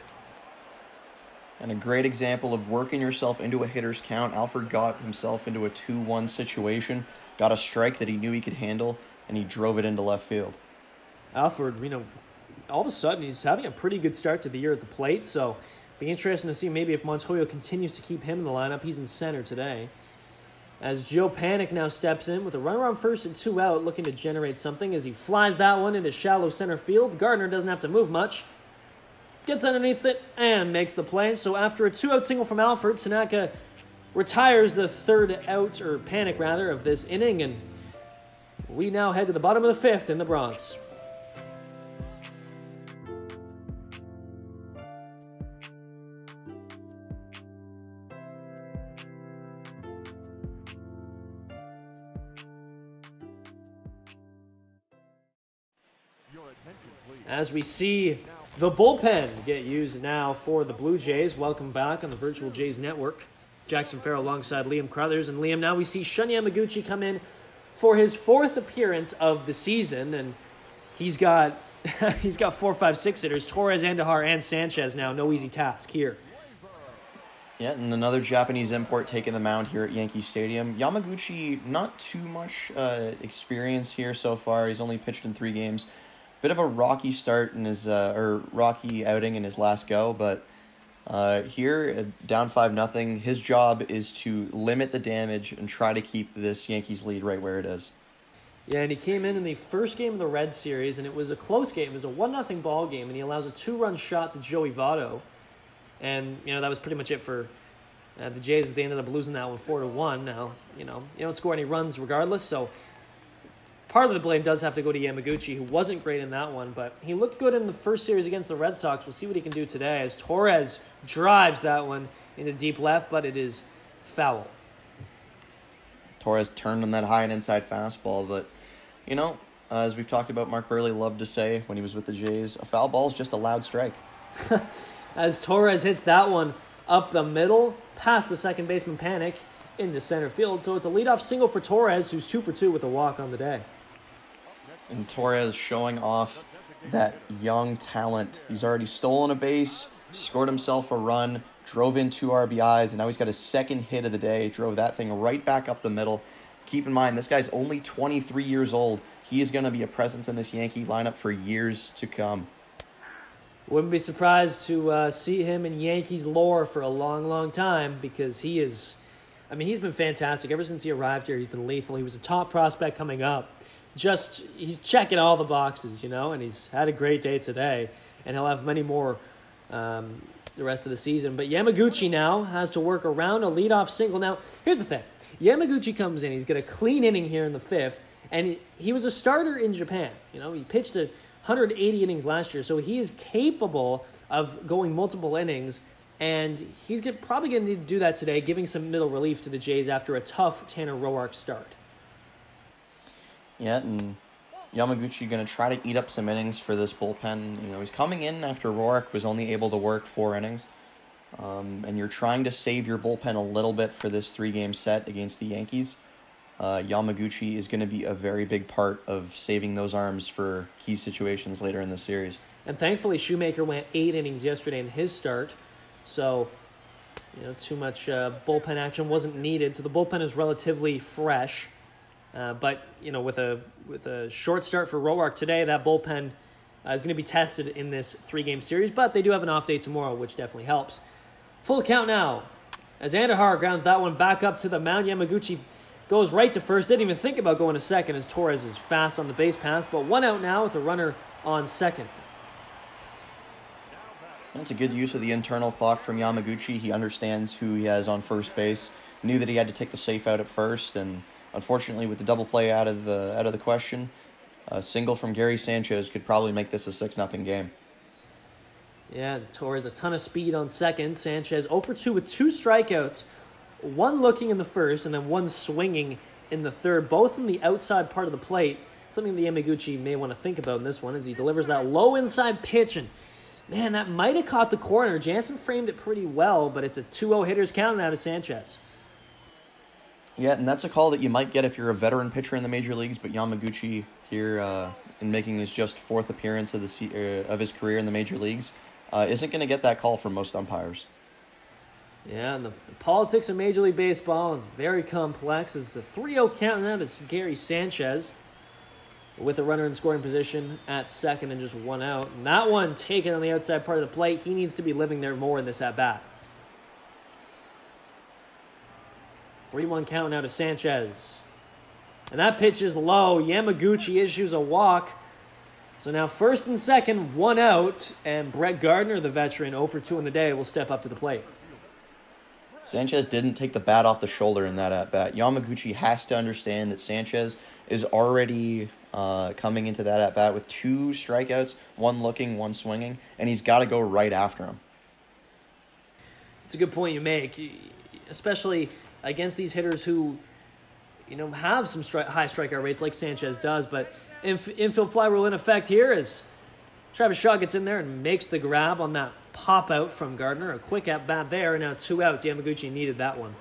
Speaker 2: And a great example of working yourself into a hitter's count. Alford got himself into a 2-1 situation, got a strike that he knew he could handle, and he drove it into left field.
Speaker 1: Alford, all of a sudden he's having a pretty good start to the year at the plate, so be interesting to see maybe if Montoyo continues to keep him in the lineup. He's in center today. As Joe Panik now steps in with a runner on first and 2 out, looking to generate something as he flies that one into shallow center field. Gardner doesn't have to move much. Gets underneath it and makes the play. So after a 2-out single from Alford, Tanaka retires the 3rd out, or Panik rather, of this inning. And we now head to the bottom of the 5th in the Bronx. As we see the bullpen get used now for the Blue Jays. Welcome back on the Virtual Jays Network. Jackson Farrell alongside Liam Crothers. And Liam, now we see Shun Yamaguchi come in for his 4th appearance of the season. And he's got 4, 5, 6 hitters. Torres, Andahar, and Sanchez now. No easy task here.
Speaker 2: Yeah, and another Japanese import taking the mound here at Yankee Stadium. Yamaguchi, not too much experience here so far. He's only pitched in 3 games. Bit of a rocky start in his rocky outing in his last go, but here down 5-0. His job is to limit the damage and try to keep this Yankees lead right where it is.
Speaker 1: Yeah, and he came in the first game of the Red Series, and it was a close game. It was a 1-0 ball game, and he allows a 2-run shot to Joey Votto, and that was pretty much it for the Jays. They ended up losing that one 4-1. Now you don't score any runs regardless, so. Part of the blame does have to go to Yamaguchi, who wasn't great in that one, but he looked good in the first series against the Red Sox. We'll see what he can do today as Torres drives that one into deep left, but it is foul.
Speaker 2: Torres turned on that high and inside fastball, but, as we've talked about, Mark Burley loved to say when he was with the Jays, a foul ball is just a loud strike.
Speaker 1: As Torres hits that one up the middle, past the second baseman Panik into center field. So it's a leadoff single for Torres, who's 2 for 2 with a walk on the day.
Speaker 2: And Torres showing off that young talent. He's already stolen a base, scored himself a run, drove in 2 RBIs, and now he's got his 2nd hit of the day, drove that thing right back up the middle. Keep in mind, this guy's only 23 years old. He is going to be a presence in this Yankee lineup for years to come.
Speaker 1: Wouldn't be surprised to see him in Yankees lore for a long, long time, because he's been fantastic. Ever since he arrived here, he's been lethal. He was a top prospect coming up. He's checking all the boxes, and he's had a great day today, and he'll have many more the rest of the season. But Yamaguchi now has to work around a leadoff single. Now, here's the thing. Yamaguchi comes in. He's got a clean inning here in the 5th, and he was a starter in Japan. He pitched 180 innings last year, so he is capable of going multiple innings and he's probably going to need to do that today, giving some middle relief to the Jays after a tough Tanner Roark start.
Speaker 2: Yeah, and Yamaguchi going to try to eat up some innings for this bullpen. You know, he's coming in after Roark was only able to work 4 innings. And you're trying to save your bullpen a little bit for this 3-game set against the Yankees. Yamaguchi is going to be a very big part of saving those arms for key situations later in the series.
Speaker 1: And thankfully, Shoemaker went 8 innings yesterday in his start, so too much bullpen action wasn't needed. So the bullpen is relatively fresh. But with a short start for Roark today, that bullpen is going to be tested in this 3-game series. But they do have an off day tomorrow, which definitely helps. Full count now, as Andahar grounds that one back up to the mound. Yamaguchi goes right to first. Didn't even think about going to second, as Torres is fast on the base pass. But 1 out now with a runner on second.
Speaker 2: That's a good use of the internal clock from Yamaguchi. He understands who he has on first base. Knew that he had to take the safe out at first, and unfortunately, with the double play out of the question, a single from Gary Sanchez could probably make this a 6-0 game.
Speaker 1: Yeah, Torres a ton of speed on second. Sanchez 0 for 2 with 2 strikeouts, 1 looking in the first and then 1 swinging in the third, both from the outside part of the plate. Something that Yamaguchi may want to think about in this one as he delivers that low inside pitch. And man, that might have caught the corner. Jansen framed it pretty well, but it's a 2-0 hitter's count now to Sanchez.
Speaker 2: Yeah, and that's a call that you might get if you're a veteran pitcher in the major leagues, but Yamaguchi here, in making his just 4th appearance of his career in the major leagues, isn't going to get that call from most umpires.
Speaker 1: Yeah, and the politics of Major League Baseball is very complex. It's the 3-0 count now to Gary Sanchez with a runner in scoring position at second and just 1 out. And that one taken on the outside part of the plate. He needs to be living there more in this at-bat. 3-1 count now to Sanchez. And that pitch is low. Yamaguchi issues a walk. So now first and second, 1 out, and Brett Gardner, the veteran, 0 for 2 in the day, will step up to the plate.
Speaker 2: Sanchez didn't take the bat off the shoulder in that at-bat. Yamaguchi has to understand that Sanchez is already coming into that at-bat with 2 strikeouts, 1 looking, 1 swinging, and he's got to go right after him.
Speaker 1: It's a good point you make, especially against these hitters who have some high strikeout rates like Sanchez does, but infield fly rule in effect here as Travis Shaw gets in there and makes the grab on that pop out from Gardner. A quick at bat there, and now 2 outs. Yamaguchi needed that one.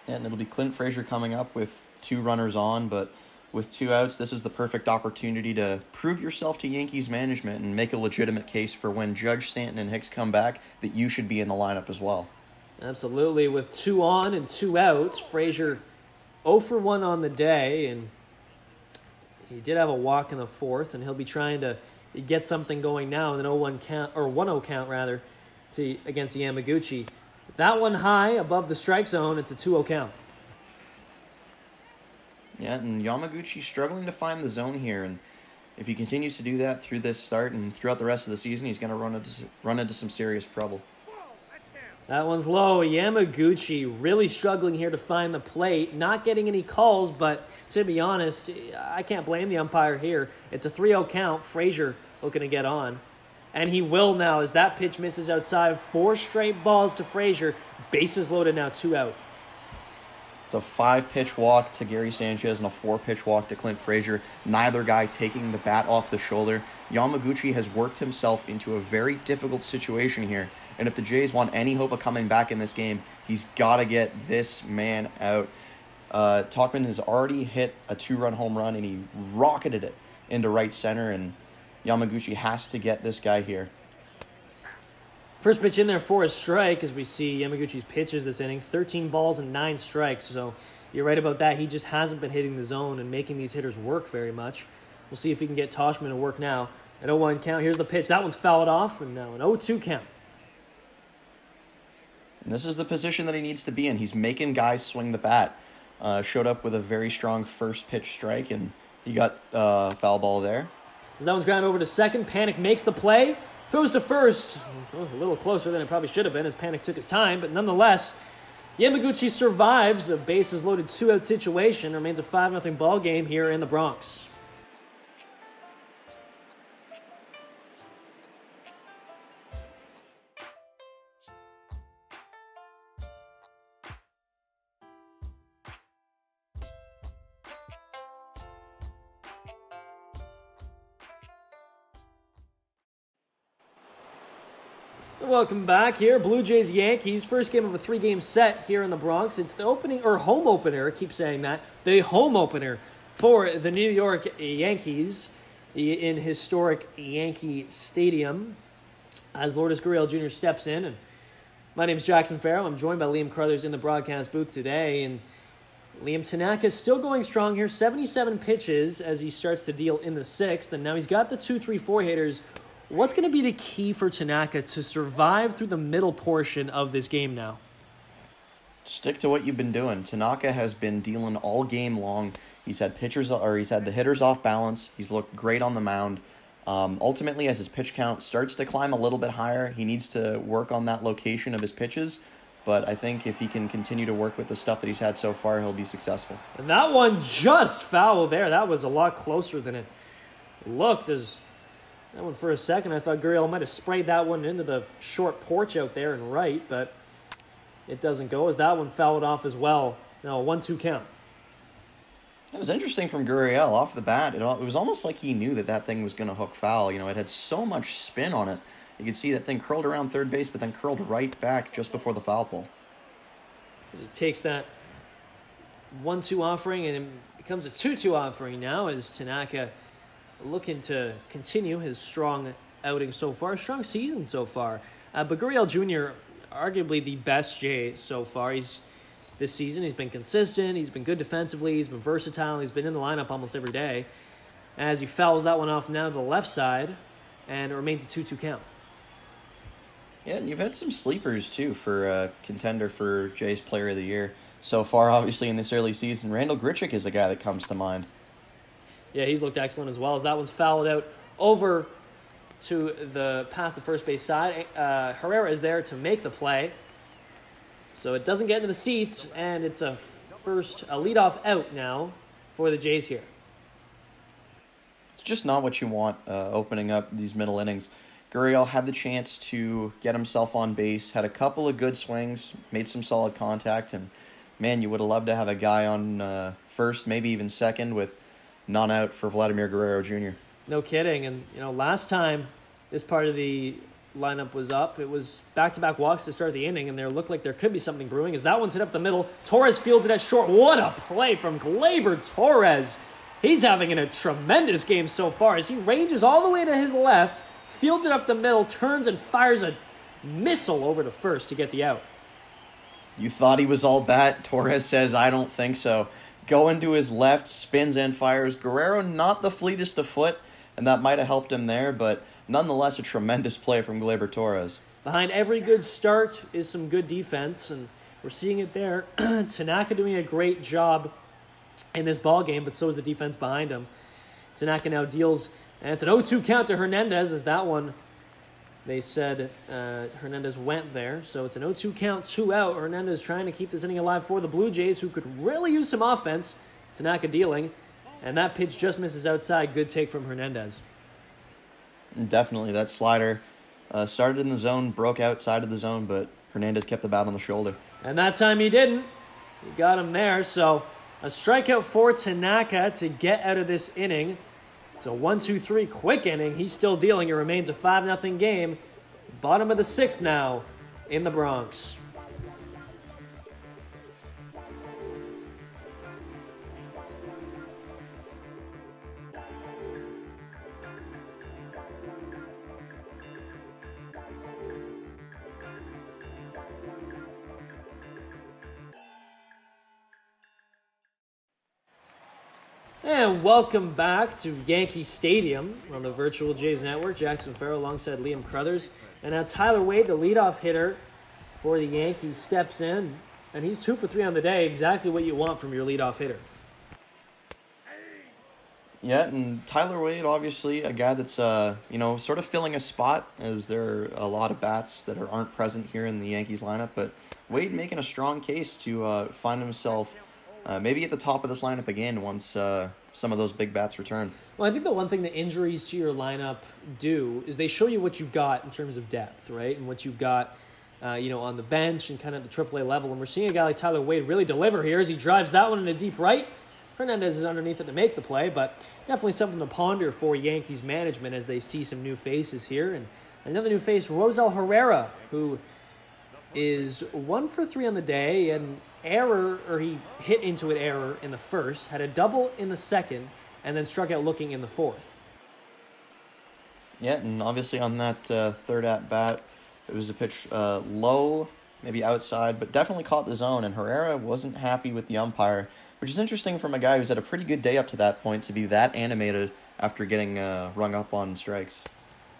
Speaker 2: And it'll be Clint Frazier coming up with 2 runners on, but with 2 outs, this is the perfect opportunity to prove yourself to Yankees management and make a legitimate case for when Judge, Stanton, and Hicks come back that you should be in the lineup as well.
Speaker 1: Absolutely. With 2 on and 2 outs, Frazier 0 for 1 on the day, and he did have a walk in the 4th, and he'll be trying to get something going now in an 0-1 count, or 1-0 count rather, against the Yamaguchi. That one high above the strike zone. It's a 2-0 count.
Speaker 2: Yeah, and Yamaguchi struggling to find the zone here, and if he continues to do that through this start and throughout the rest of the season, he's going to run into some serious trouble.
Speaker 1: That one's low. Yamaguchi really struggling here to find the plate. Not getting any calls, but to be honest, I can't blame the umpire here. It's a 3-0 count. Frazier looking to get on. And he will now as that pitch misses outside. 4 straight balls to Frazier. Bases loaded now, 2 out.
Speaker 2: It's a 5-pitch walk to Gary Sanchez and a 4-pitch walk to Clint Frazier. Neither guy taking the bat off the shoulder. Yamaguchi has worked himself into a very difficult situation here. And if the Jays want any hope of coming back in this game, he's got to get this man out. Tauchman has already hit a 2-run home run, and he rocketed it into right center, and Yamaguchi has to get this guy here.
Speaker 1: First pitch in there for a strike, as we see Yamaguchi's pitches this inning. 13 balls and 9 strikes, so you're right about that. He just hasn't been hitting the zone and making these hitters work very much. We'll see if he can get Tauchman to work now. At 0-1 count, here's the pitch. That one's fouled off, and now an 0-2 count.
Speaker 2: And this is the position that he needs to be in. He's making guys swing the bat. Showed up with a very strong first pitch strike, and he got foul ball there.
Speaker 1: As that one's ground over to second, Panic makes the play. Throws to first. Oh, a little closer than it probably should have been as Panic took his time, but nonetheless, Yamaguchi survives a bases loaded 2-out situation. Remains a 5-0 ball game here in the Bronx. Welcome back here. Blue Jays Yankees. First game of a 3-game set here in the Bronx. It's the opening, or home opener, I keep saying that. The home opener for the New York Yankees in historic Yankee Stadium as Lourdes Gurriel Jr. steps in. And my name is Jackson Farough. I'm joined by Liam Crothers in the broadcast booth today. And Liam, Tanaka is still going strong here. 77 pitches as he starts to deal in the 6th. And now he's got the 2, 3, 4 hitters. What's going to be the key for Tanaka to survive through the middle portion of this game now?
Speaker 2: Stick to what you've been doing. Tanaka has been dealing all game long. He's had the hitters off balance. He's looked great on the mound. Ultimately, as his pitch count starts to climb a little bit higher, he needs to work on that location of his pitches. But I think if he can continue to work with the stuff that he's had so far, he'll be successful.
Speaker 1: And that one just foul there. That was a lot closer than it looked. As that one, for a second, I thought Gurriel might have sprayed that one into the short porch out there and right, but it doesn't go as that one fouled off as well. No, 1-2 count.
Speaker 2: It was interesting from Gurriel off the bat. It was almost like he knew that thing was going to hook foul. You know, it had so much spin on it. You could see that thing curled around third base, but then curled right back just before the foul pole.
Speaker 1: As he takes that 1-2 offering and it becomes a 2-2 offering now as Tanaka looking to continue his strong outing so far, strong season so far. But Gurriel Jr., arguably the best Jay so far. This season, he's been consistent, he's been good defensively, he's been versatile, he's been in the lineup almost every day. As he fouls that one off now to the left side, and it remains a 2-2 count.
Speaker 2: Yeah, and you've had some sleepers, too, for contender for Jay's Player of the Year. So far, obviously, in this early season, Randall Grichuk is a guy that comes to mind.
Speaker 1: Yeah, he's looked excellent as well as that one's fouled out over to past the first base side. Herrera is there to make the play. So it doesn't get into the seats, and it's a leadoff out now for the Jays here.
Speaker 2: It's just not what you want opening up these middle innings. Gurriel had the chance to get himself on base, had a couple of good swings, made some solid contact, and man, you would have loved to have a guy on first, maybe even second, with none out for Vladimir Guerrero Jr.
Speaker 1: No kidding. And, last time this part of the lineup was up, it was back-to-back walks to start the inning, and there looked like there could be something brewing as that one's hit up the middle. Torres fields it at short. What a play from Gleyber Torres. He's having a tremendous game so far as he ranges all the way to his left, fields it up the middle, turns and fires a missile over to first to get the out.
Speaker 2: You thought he was all bat. Torres says, I don't think so. Going to his left, spins and fires. Guerrero not the fleetest of foot, and that might have helped him there, but nonetheless a tremendous play from Gleyber Torres.
Speaker 1: Behind every good start is some good defense, and we're seeing it there. Tanaka doing a great job in this ball game, but so is the defense behind him. Tanaka now deals, and it's an 0-2 count to Hernandez as that one, they said Hernandez went there. So it's an 0-2 count, 2 out. Hernandez trying to keep this inning alive for the Blue Jays, who could really use some offense. Tanaka dealing, and that pitch just misses outside. Good take from Hernandez.
Speaker 2: Definitely. That slider started in the zone, broke outside of the zone, but Hernandez kept the bat on the shoulder.
Speaker 1: And that time he didn't. He got him there. So a strikeout for Tanaka to get out of this inning. It's a 1-2-3 quick inning. He's still dealing. It remains a 5-0 game. Bottom of the 6th now in the Bronx. And welcome back to Yankee Stadium on the Virtual Jays Network. Jackson Farough alongside Liam Crothers. And now Tyler Wade, the leadoff hitter for the Yankees, steps in. And he's 2 for 3 on the day. Exactly what you want from your leadoff hitter.
Speaker 2: Yeah, and Tyler Wade, obviously, a guy that's, sort of filling a spot, as there are a lot of bats that aren't present here in the Yankees lineup. But Wade making a strong case to find himself maybe at the top of this lineup again once some of those big bats return.
Speaker 1: Well, I think the one thing that injuries to your lineup do is they show you what you've got in terms of depth, right? And what you've got, on the bench and kind of the AAA level. And we're seeing a guy like Tyler Wade really deliver here as he drives that one in a deep right. Hernandez is underneath it to make the play, but definitely something to ponder for Yankees management as they see some new faces here. And Another new face, Rosel Herrera, who is 1 for 3 on the day. An error, or he hit into an error in the first, had a double in the second, and then struck out looking in the fourth.
Speaker 2: Yeah, and obviously on that third at-bat, it was a pitch low, maybe outside, but definitely caught the zone, and Herrera wasn't happy with the umpire, which is interesting from a guy who's had a pretty good day up to that point to be that animated after getting rung up on strikes.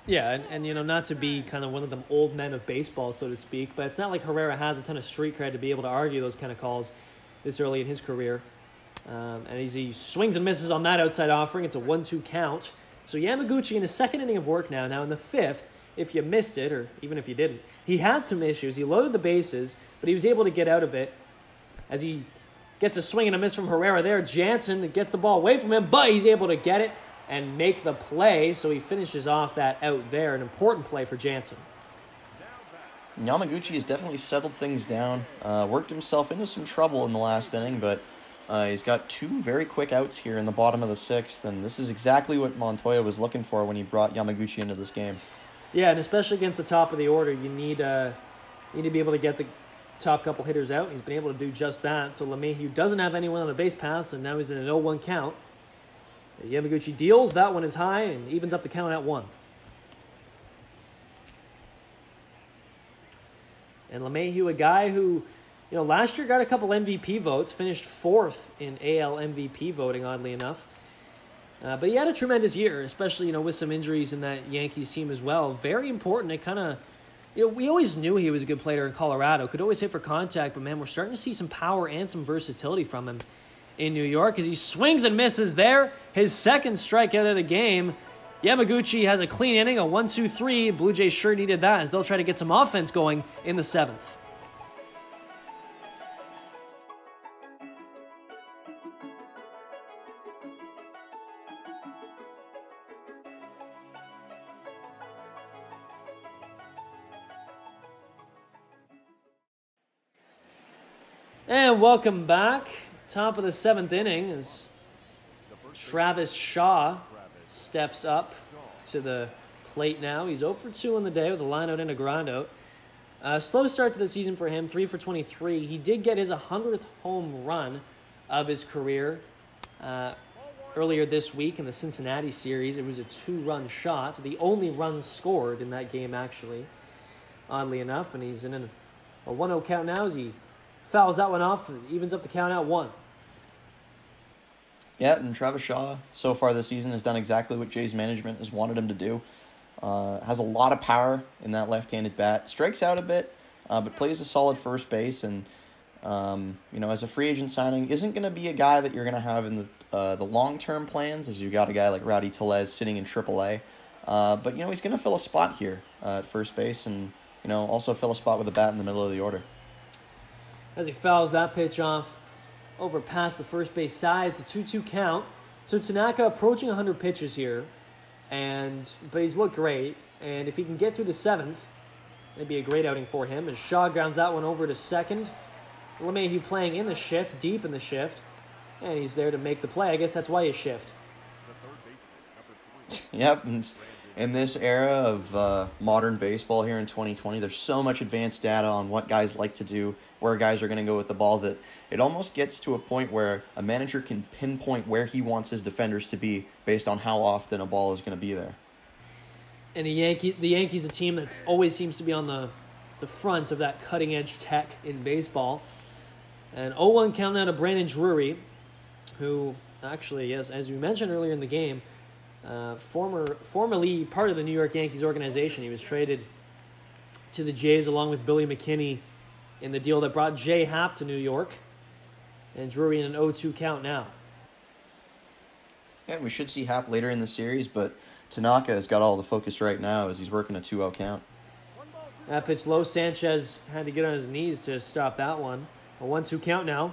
Speaker 1: Yeah, and you know, not to be kind of one of them old men of baseball, so to speak, but it's not like Herrera has a ton of street cred to be able to argue those kind of calls this early in his career. And as he swings and misses on that outside offering, it's a 1-2 count. So Yamaguchi in his second inning of work now. Now in the fifth, if you missed it, or even if you didn't, he had some issues. He loaded the bases, but he was able to get out of it as he gets a swing and a miss from Herrera there. Jansen gets the ball away from him, but he's able to get it and make the play, so he finishes off that out there. An important play for Jansen.
Speaker 2: Yamaguchi has definitely settled things down, worked himself into some trouble in the last inning, but he's got 2 very quick outs here in the bottom of the 6th, and this is exactly what Montoya was looking for when he brought Yamaguchi into this game.
Speaker 1: Yeah, and especially against the top of the order, you need to be able to get the top couple hitters out. He's been able to do just that. So LeMahieu doesn't have anyone on the base paths, and now he's in an 0-1 count. Yamaguchi deals. That one is high and evens up the count at 1. And LeMahieu, a guy who, you know, last year got a couple MVP votes, finished 4th in AL MVP voting, oddly enough. But he had a tremendous year, especially, you know, with some injuries in that Yankees team as well. Very important. It kind of, you know, we always knew he was a good player in Colorado. Could always hit for contact, but man, we're starting to see some power and some versatility from him in New York as he swings and misses there. His second strikeout of the game. Yamaguchi has a clean inning, a 1-2-3. Blue Jays sure needed that as they'll try to get some offense going in the 7th. And welcome back. Top of the 7th inning as Travis Shaw steps up to the plate now. He's 0 for 2 on the day with a line out and a ground out. Slow start to the season for him, 3 for 23. He did get his 100th home run of his career earlier this week in the Cincinnati series. It was a 2-run shot, the only run scored in that game, actually, oddly enough. And he's in a 1-0 count now as he fouls that one off and evens up the count at 1.
Speaker 2: Yeah, and Travis Shaw so far this season has done exactly what Jays management has wanted him to do. Has a lot of power in that left-handed bat. Strikes out a bit, but plays a solid first base. And, you know, as a free agent signing, isn't going to be a guy that you're going to have in the long-term plans, as you got a guy like Rowdy Tellez sitting in AAA. But, you know, he's going to fill a spot here at first base and, you know, also fill a spot with a bat in the middle of the order.
Speaker 1: As he fouls that pitch off over past the first base side, it's a 2-2 count. So Tanaka approaching 100 pitches here, but he's looked great. And if he can get through the 7th, it'd be a great outing for him. As Shaw grounds that one over to second. LeMahieu playing in the shift, deep in the shift, and he's there to make the play. I guess that's why you shift.
Speaker 2: Yep, and in this era of modern baseball here in 2020, there's so much advanced data on what guys like to do, where guys are going to go with the ball, that it almost gets to a point where a manager can pinpoint where he wants his defenders to be based on how often a ball is going to be there.
Speaker 1: And the Yankees, a team that always seems to be on the front of that cutting-edge tech in baseball. And 0-1 count now to Brandon Drury, who actually, as we mentioned earlier in the game, formerly part of the New York Yankees organization. He was traded to the Jays along with Billy McKinney in the deal that brought Happ to New York. And Drury in an 0-2 count now.
Speaker 2: Yeah, we should see Happ later in the series, but Tanaka has got all the focus right now as he's working a 2-0 count.
Speaker 1: That pitch low. Sanchez had to get on his knees to stop that one. A 1-2 count now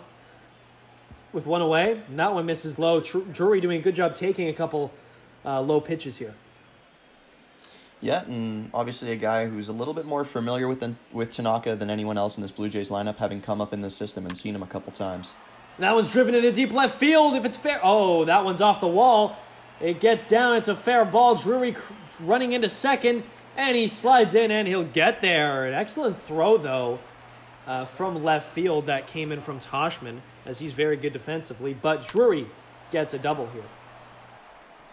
Speaker 1: with one away. And that one misses low. Drury doing a good job taking a couple low pitches here.
Speaker 2: Yeah, and obviously a guy who's a little bit more familiar with Tanaka than anyone else in this Blue Jays lineup, having come up in this system and seen him a couple times.
Speaker 1: And that one's driven into deep left field if it's fair. Oh, that one's off the wall. It gets down. It's a fair ball. Drury running into second. And he slides in and he'll get there. An excellent throw, though, from left field that came in from Toshman, as he's very good defensively. But Drury gets a double here.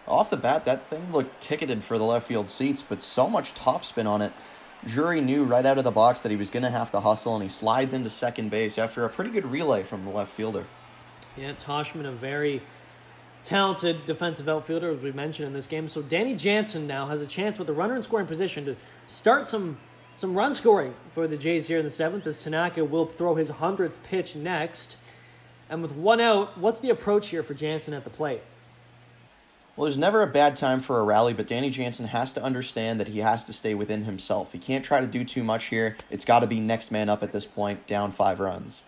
Speaker 2: Off the bat, that thing looked ticketed for the left field seats, but so much topspin on it. Drury knew right out of the box that he was going to have to hustle, and he slides into second base after a pretty good relay from the left fielder.
Speaker 1: Yeah, Toshman, a very talented defensive outfielder, as we mentioned in this game. So Danny Jansen now has a chance with the runner in scoring position to start some run scoring for the Jays here in the 7th, as Tanaka will throw his 100th pitch next. And with one out, what's the approach here for Jansen at the plate?
Speaker 2: Well, there's never a bad time for a rally, but Danny Jansen has to understand that he has to stay within himself. He can't try to do too much here. It's got to be next man up at this point, down 5 runs.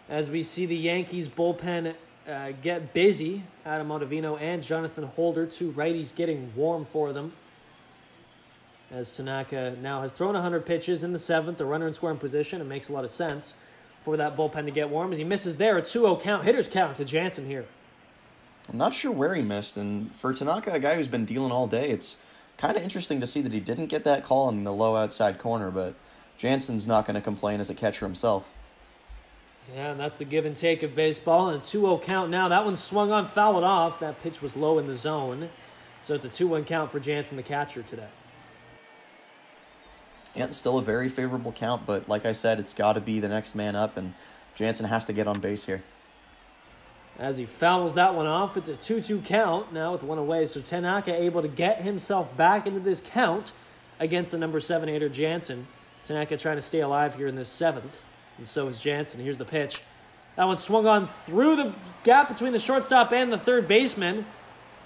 Speaker 1: As we see the Yankees bullpen get busy, Adam Ottavino and Jonathan Holder, 2 righties getting warm for them. As Tanaka now has thrown 100 pitches in the 7th, the runner in scoring position. It makes a lot of sense for that bullpen to get warm. As he misses there, a 2-0 count, hitter's count to Jansen here.
Speaker 2: I'm not sure where he missed, and for Tanaka, a guy who's been dealing all day, it's kind of interesting to see that he didn't get that call in the low outside corner, but Jansen's not going to complain as a catcher himself.
Speaker 1: Yeah, and that's the give and take of baseball, and a 2-0 count now. That one swung on, fouled off. That pitch was low in the zone, so it's a 2-1 count for Jansen, the catcher, today.
Speaker 2: Yeah, it's still a very favorable count, but like I said, it's got to be the next man up, and Jansen has to get on base here.
Speaker 1: As he fouls that one off, it's a 2-2 count now with one away. So Tanaka able to get himself back into this count against the number 7 hitter Jansen. Tanaka trying to stay alive here in this 7th, and so is Jansen. Here's the pitch. That one swung on through the gap between the shortstop and the third baseman.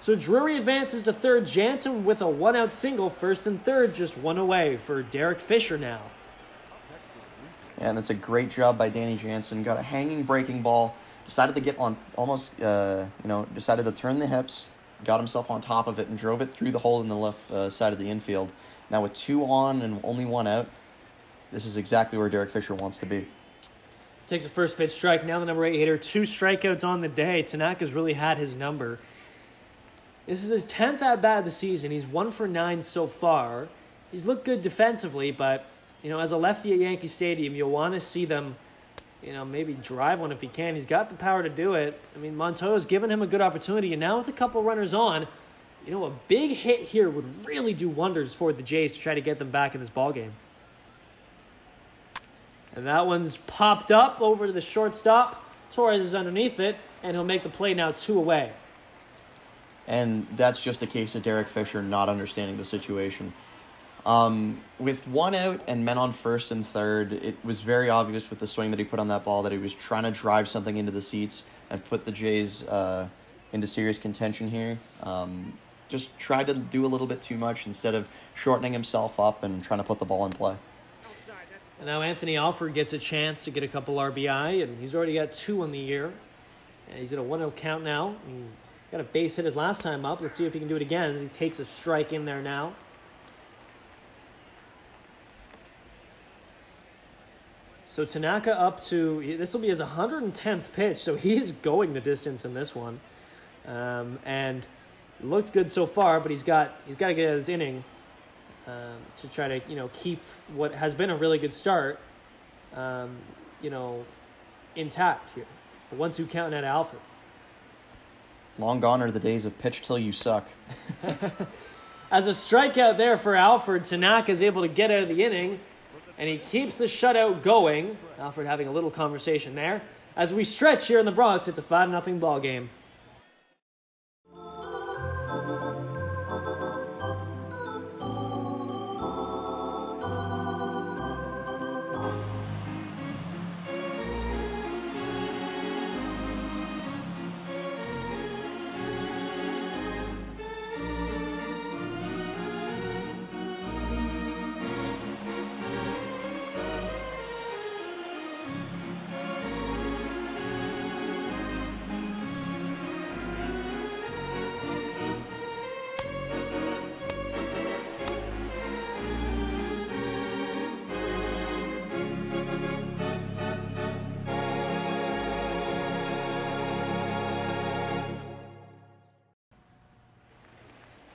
Speaker 1: So Drury advances to third. Jansen with a 1-out single, first and third, just one away for Derek Fisher now.
Speaker 2: Yeah, and that's a great job by Danny Jansen. Got a hanging breaking ball. Decided to get on almost, decided to turn the hips, got himself on top of it, and drove it through the hole in the left side of the infield. Now with 2 on and only 1 out, this is exactly where Derek Fisher wants to be.
Speaker 1: Takes a first pitch strike. Now the number 8 hitter, 2 strikeouts on the day. Tanaka's really had his number. This is his 10th at-bat of the season. He's 1 for 9 so far. He's looked good defensively, but, as a lefty at Yankee Stadium, you'll want to see them maybe drive one if he can. He's got the power to do it. I mean, Montoya's given him a good opportunity, and now with a couple runners on, a big hit here would really do wonders for the Jays to try to get them back in this ballgame. And that one's popped up over to the shortstop. Torres is underneath it, and he'll make the play now 2 away.
Speaker 2: And that's just a case of Derek Fisher not understanding the situation. With 1 out and men on first and third, it was very obvious with the swing that he put on that ball that he was trying to drive something into the seats and put the Jays into serious contention here. Just tried to do a little bit too much instead of shortening himself up and trying to put the ball in play.
Speaker 1: And now Anthony Alford gets a chance to get a couple RBI, and he's already got 2 on the year. And he's at a 1-0 count now. He got a base hit his last time up. Let's see if he can do it again as he takes a strike in there now. So Tanaka up to, this will be his 110th pitch, so he is going the distance in this one. And looked good so far, but he's got to get his inning to try to, keep what has been a really good start, intact here. A 1-2 count at Alfred.
Speaker 2: Long gone are the days of pitch till you suck.
Speaker 1: As a strikeout there for Alfred, Tanaka is able to get out of the inning, and he keeps the shutout going. Alfred having a little conversation there. As we stretch here in the Bronx, it's a 5-0 ball game.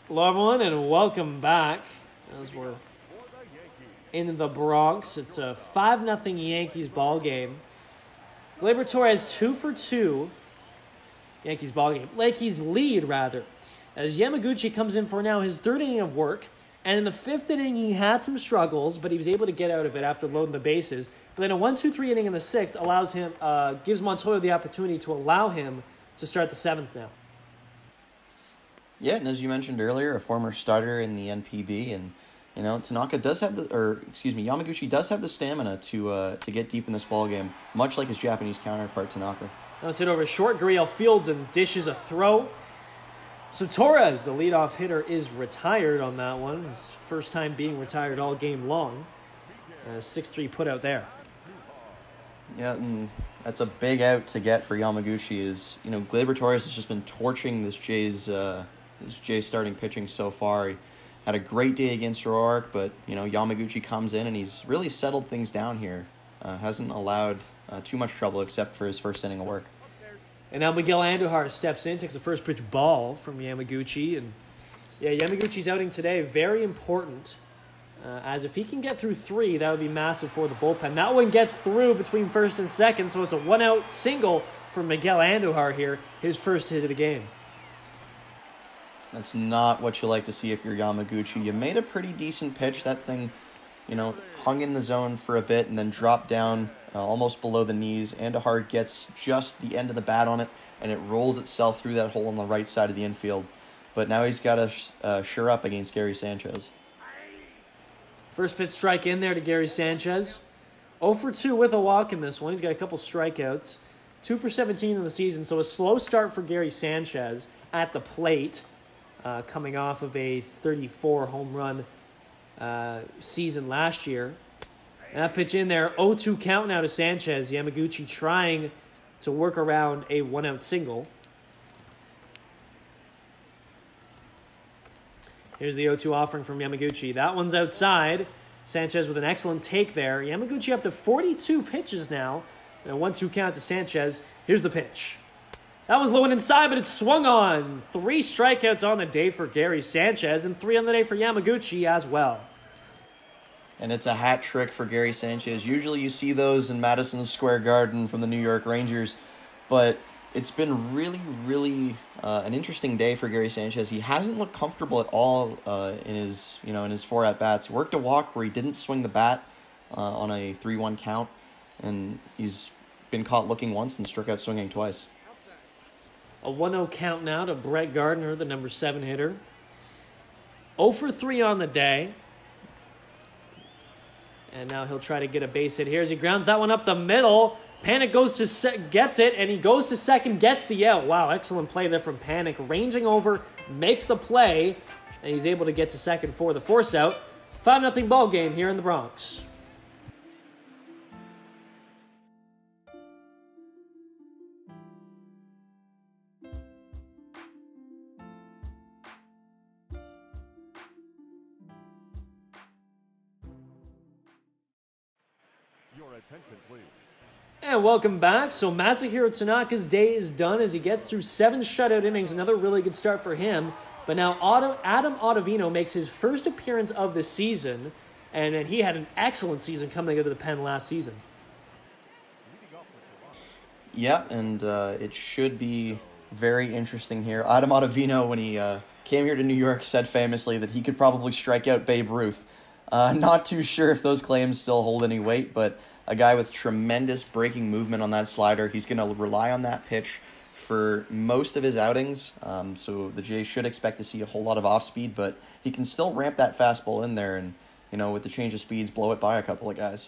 Speaker 1: Hello, everyone, and welcome back as we're in the Bronx. It's a 5-0 Yankees ball game. Gleyber Torres 2 for 2. Yankees ball game. Yankees lead, rather, as Yamaguchi comes in for now his third inning of work. And in the fifth inning, he had some struggles, but he was able to get out of it after loading the bases. But then a 1-2-3 inning in the sixth allows him, gives Montoya the opportunity to allow him to start the seventh now.
Speaker 2: Yeah, and as you mentioned earlier, a former starter in the NPB, and Tanaka does have Yamaguchi does have the stamina to get deep in this ball game, much like his Japanese counterpart Tanaka.
Speaker 1: Now it's hit over short. Gurriel fields and dishes a throw. So Torres, the leadoff hitter, is retired on that one. His first time being retired all game long. 6-3 put out there.
Speaker 2: Yeah, and that's a big out to get for Yamaguchi. Gleyber Torres has just been torching this Jays starting pitching so far. He had a great day against Roark, but Yamaguchi comes in and he's really settled things down here. Hasn't allowed too much trouble except for his first inning of work.
Speaker 1: And now Miguel Andujar steps in, takes the first pitch ball from Yamaguchi. And yeah, Yamaguchi's outing today, very important. As if he can get through 3, that would be massive for the bullpen. That one gets through between first and second, so it's a 1-out single for Miguel Andujar here, his first hit of the game.
Speaker 2: That's not what you like to see if you're Yamaguchi. You made a pretty decent pitch. That thing, hung in the zone for a bit and then dropped down almost below the knees. Andujar gets just the end of the bat on it, and it rolls itself through that hole on the right side of the infield. But now he's got to sure up against Gary Sanchez.
Speaker 1: First pitch strike in there to Gary Sanchez. 0 for 2 with a walk in this one. He's got a couple strikeouts. 2 for 17 in the season, so a slow start for Gary Sanchez at the plate, coming off of a 34 home run season last year. And that pitch in there, 0-2 count now to Sanchez. Yamaguchi trying to work around a 1-out single. Here's the 0-2 offering from Yamaguchi. That one's outside. Sanchez with an excellent take there. Yamaguchi up to 42 pitches now. And a 1-2 count to Sanchez. Here's the pitch. That one's low and inside, but it's swung on. 3 strikeouts on the day for Gary Sanchez and 3 on the day for Yamaguchi as well.
Speaker 2: And it's a hat trick for Gary Sanchez. Usually you see those in Madison Square Garden from the New York Rangers, but it's been really, really an interesting day for Gary Sanchez. He hasn't looked comfortable at all in his 4 at-bats. Worked a walk where he didn't swing the bat on a 3-1 count, and he's been caught looking once and struck out swinging twice.
Speaker 1: A 1-0 count now to Brett Gardner, the number 7 hitter. 0 for 3 on the day. And now he'll try to get a base hit here as he grounds that one up the middle. Panic goes to gets it, and he goes to second, gets the out. Wow, excellent play there from Panic. Ranging over, makes the play, and he's able to get to second for the force out. 5-0 ball game here in the Bronx.
Speaker 3: Your attention, please.
Speaker 1: And welcome back. So Masahiro Tanaka's day is done as he gets through 7 shutout innings. Another really good start for him. But now Adam Ottavino makes his first appearance of the season. And he had an excellent season coming out of the pen last season.
Speaker 2: Yeah, and it should be very interesting here. Adam Ottavino, when he came here to New York, said famously that he could probably strike out Babe Ruth. Not too sure if those claims still hold any weight, but a guy with tremendous breaking movement on that slider. He's going to rely on that pitch for most of his outings, so the Jays should expect to see a whole lot of off-speed, but he can still ramp that fastball in there and, with the change of speeds, blow it by a couple of guys.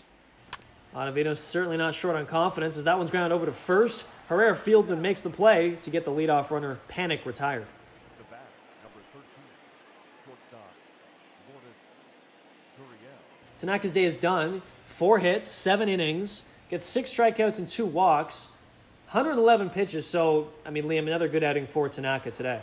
Speaker 1: Ottavino's certainly not short on confidence as that one's grounded over to first. Herrera fields and makes the play to get the leadoff runner Panic retired.
Speaker 3: The bat, number 13, shortstop, Gurriel.
Speaker 1: Tanaka's day is done. 4 hits, 7 innings, gets 6 strikeouts and 2 walks, 111 pitches. So, Liam, another good outing for Tanaka today.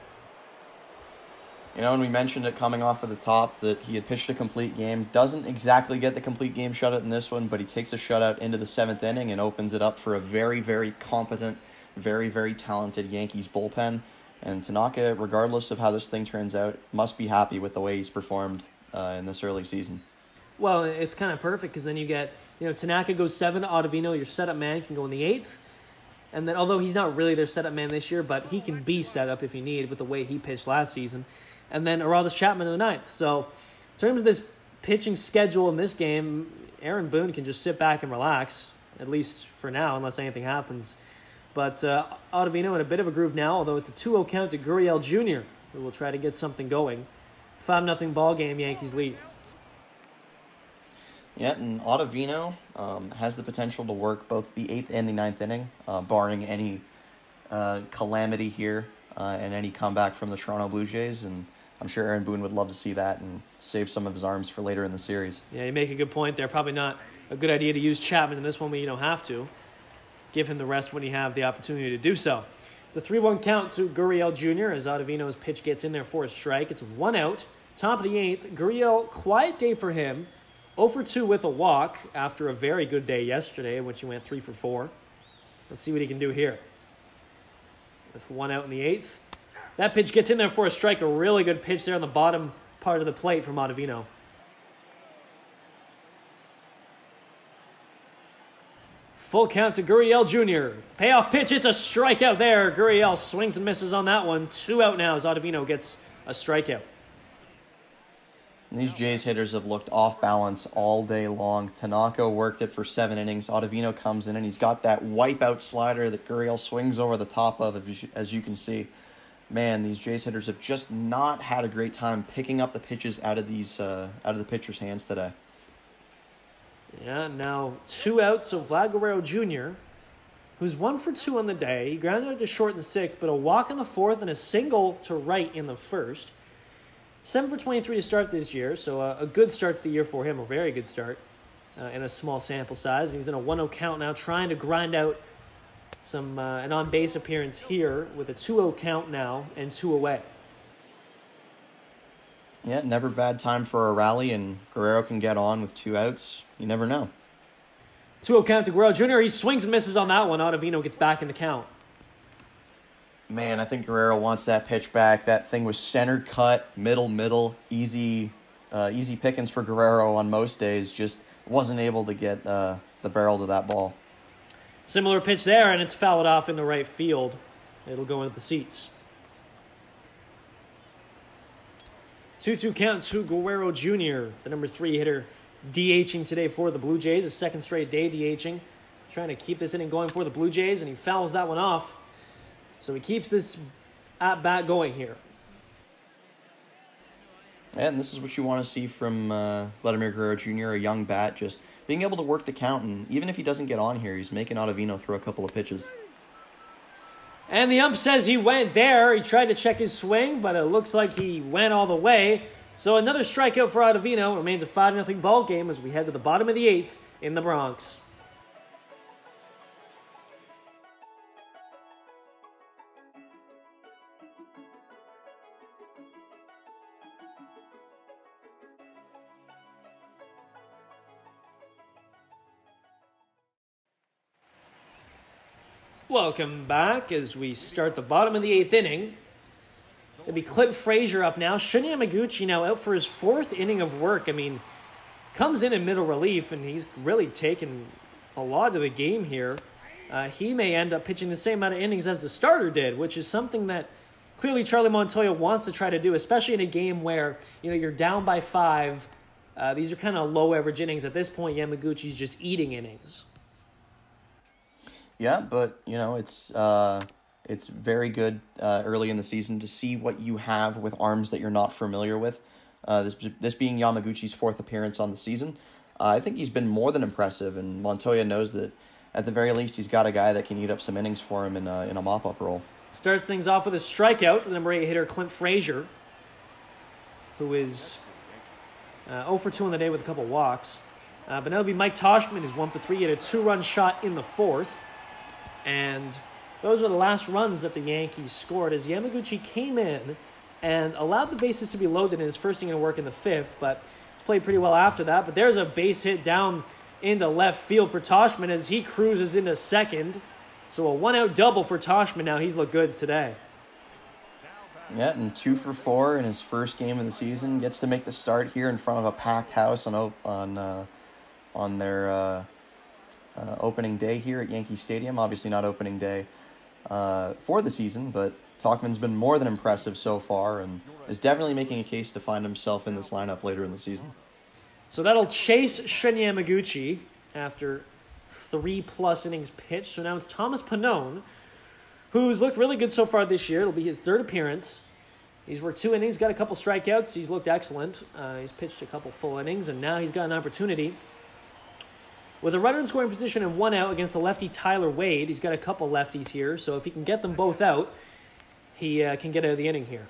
Speaker 2: And we mentioned it coming off of the top that he had pitched a complete game. Doesn't exactly get the complete game shutout in this one, but he takes a shutout into the 7th inning and opens it up for a very, very competent, very, very talented Yankees bullpen. And Tanaka, regardless of how this thing turns out, must be happy with the way he's performed in this early season.
Speaker 1: Well, it's kind of perfect because then you get, Tanaka goes 7, Ottavino, your setup man, can go in the 8th. And then, although he's not really their setup man this year, but he can be set up if you need with the way he pitched last season. And then Aroldis Chapman in the 9th. So, in terms of this pitching schedule in this game, Aaron Boone can just sit back and relax, at least for now, unless anything happens. But Ottavino in a bit of a groove now, although it's a 2-0 count to Gurriel Jr., who will try to get something going. 5-0 ball game, Yankees lead.
Speaker 2: Yeah, and Ottavino has the potential to work both the 8th and the 9th inning, barring any calamity here and any comeback from the Toronto Blue Jays. And I'm sure Aaron Boone would love to see that and save some of his arms for later in the series.
Speaker 1: Yeah, you make a good point there. Probably not a good idea to use Chapman in this one when you don't have to. Give him the rest when you have the opportunity to do so. It's a 3-1 count to Gurriel Jr. as Ottavino's pitch gets in there for a strike. It's 1 out. Top of the 8th. Gurriel, quiet day for him. 0 for 2 with a walk after a very good day yesterday in which he went 3 for 4. Let's see what he can do here. With 1 out in the 8th. That pitch gets in there for a strike. A really good pitch there on the bottom part of the plate from Ottavino. Full count to Gurriel Jr. Payoff pitch. It's a strikeout there. Gurriel swings and misses on that one. 2 out now as Ottavino gets a strikeout.
Speaker 2: And these Jays hitters have looked off balance all day long. Tanaka worked it for 7 innings. Ottavino comes in, and he's got that wipeout slider that Gurriel swings over the top of, as you can see. Man, these Jays hitters have just not had a great time picking up the pitches out of the pitcher's hands today.
Speaker 1: Yeah, now 2 outs, so Vlad Guerrero Jr., who's 1 for 2 on the day. He grounded out to short in the 6th, but a walk in the 4th and a single to right in the 1st. 7 for 23 to start this year, so a good start to the year for him, a very good start in a small sample size. He's in a 1-0 count now, trying to grind out an on-base appearance here with a 2-0 count now and 2 away.
Speaker 2: Yeah, never bad time for a rally, and Guerrero can get on with 2 outs. You never know.
Speaker 1: 2-0 count to Guerrero Jr. He swings and misses on that one. Ottavino gets back in the count.
Speaker 2: Man, I think Guerrero wants that pitch back. That thing was center cut, middle, easy pickings for Guerrero on most days. Just wasn't able to get the barrel to that ball.
Speaker 1: Similar pitch there, and it's fouled off in the right field. It'll go into the seats. 2-2 count to Guerrero Jr., the number 3 hitter, DHing today for the Blue Jays. A second straight day DHing. Trying to keep this inning going for the Blue Jays, and he fouls that one off. So he keeps this at-bat going here.
Speaker 2: And this is what you want to see from Vladimir Guerrero Jr., a young bat, just being able to work the count. And even if he doesn't get on here, he's making Ottavino throw a couple of pitches.
Speaker 1: And the ump says he went there. He tried to check his swing, but it looks like he went all the way. So another strikeout for Ottavino. It remains a 5-0 ball game as we head to the bottom of the 8th in the Bronx. Welcome back as we start the bottom of the 8th inning. It'll be Clint Frazier up now. Shun Yamaguchi now out for his 4th inning of work. I mean, comes in middle relief, and he's really taken a lot of the game here. He may end up pitching the same amount of innings as the starter did, which is something that clearly Charlie Montoya wants to try to do, especially in a game where you're down by 5. These are kind of low average innings. At this point, Yamaguchi's just eating innings.
Speaker 2: Yeah, but, it's very good early in the season to see what you have with arms that you're not familiar with. This being Yamaguchi's 4th appearance on the season, I think he's been more than impressive, and Montoya knows that at the very least he's got a guy that can eat up some innings for him in a mop-up role. Starts
Speaker 1: things off with a strikeout to the number 8 hitter, Clint Frazier, who is 0 for 2 on the day with a couple walks. But now it'll be Mike Toshman, who's 1 for 3. He had a 2-run shot in the 4th. And those were the last runs that the Yankees scored as Yamaguchi came in and allowed the bases to be loaded in his first inning of work in the 5th, but he's played pretty well after that. But there's a base hit down into left field for Toshman as he cruises into second. So a 1-out double for Toshman now. He's looked good today.
Speaker 2: Yeah, and 2 for 4 in his first game of the season. Gets to make the start here in front of a packed house on their opening day here at Yankee Stadium. Obviously not opening day for the season, but Tauchman's been more than impressive so far and is definitely making a case to find himself in this lineup later in the season.
Speaker 1: So that'll chase Shun Yamaguchi after 3+ innings pitched. So now it's Thomas Pannone, who's looked really good so far this year. It'll be his 3rd appearance. He's worked 2 innings, got a couple strikeouts. He's looked excellent. He's pitched a couple full innings, and now he's got an opportunity. With a runner in scoring position and 1 out against the lefty Tyler Wade, he's got a couple lefties here. So if he can get them both out, he can get out of the inning here.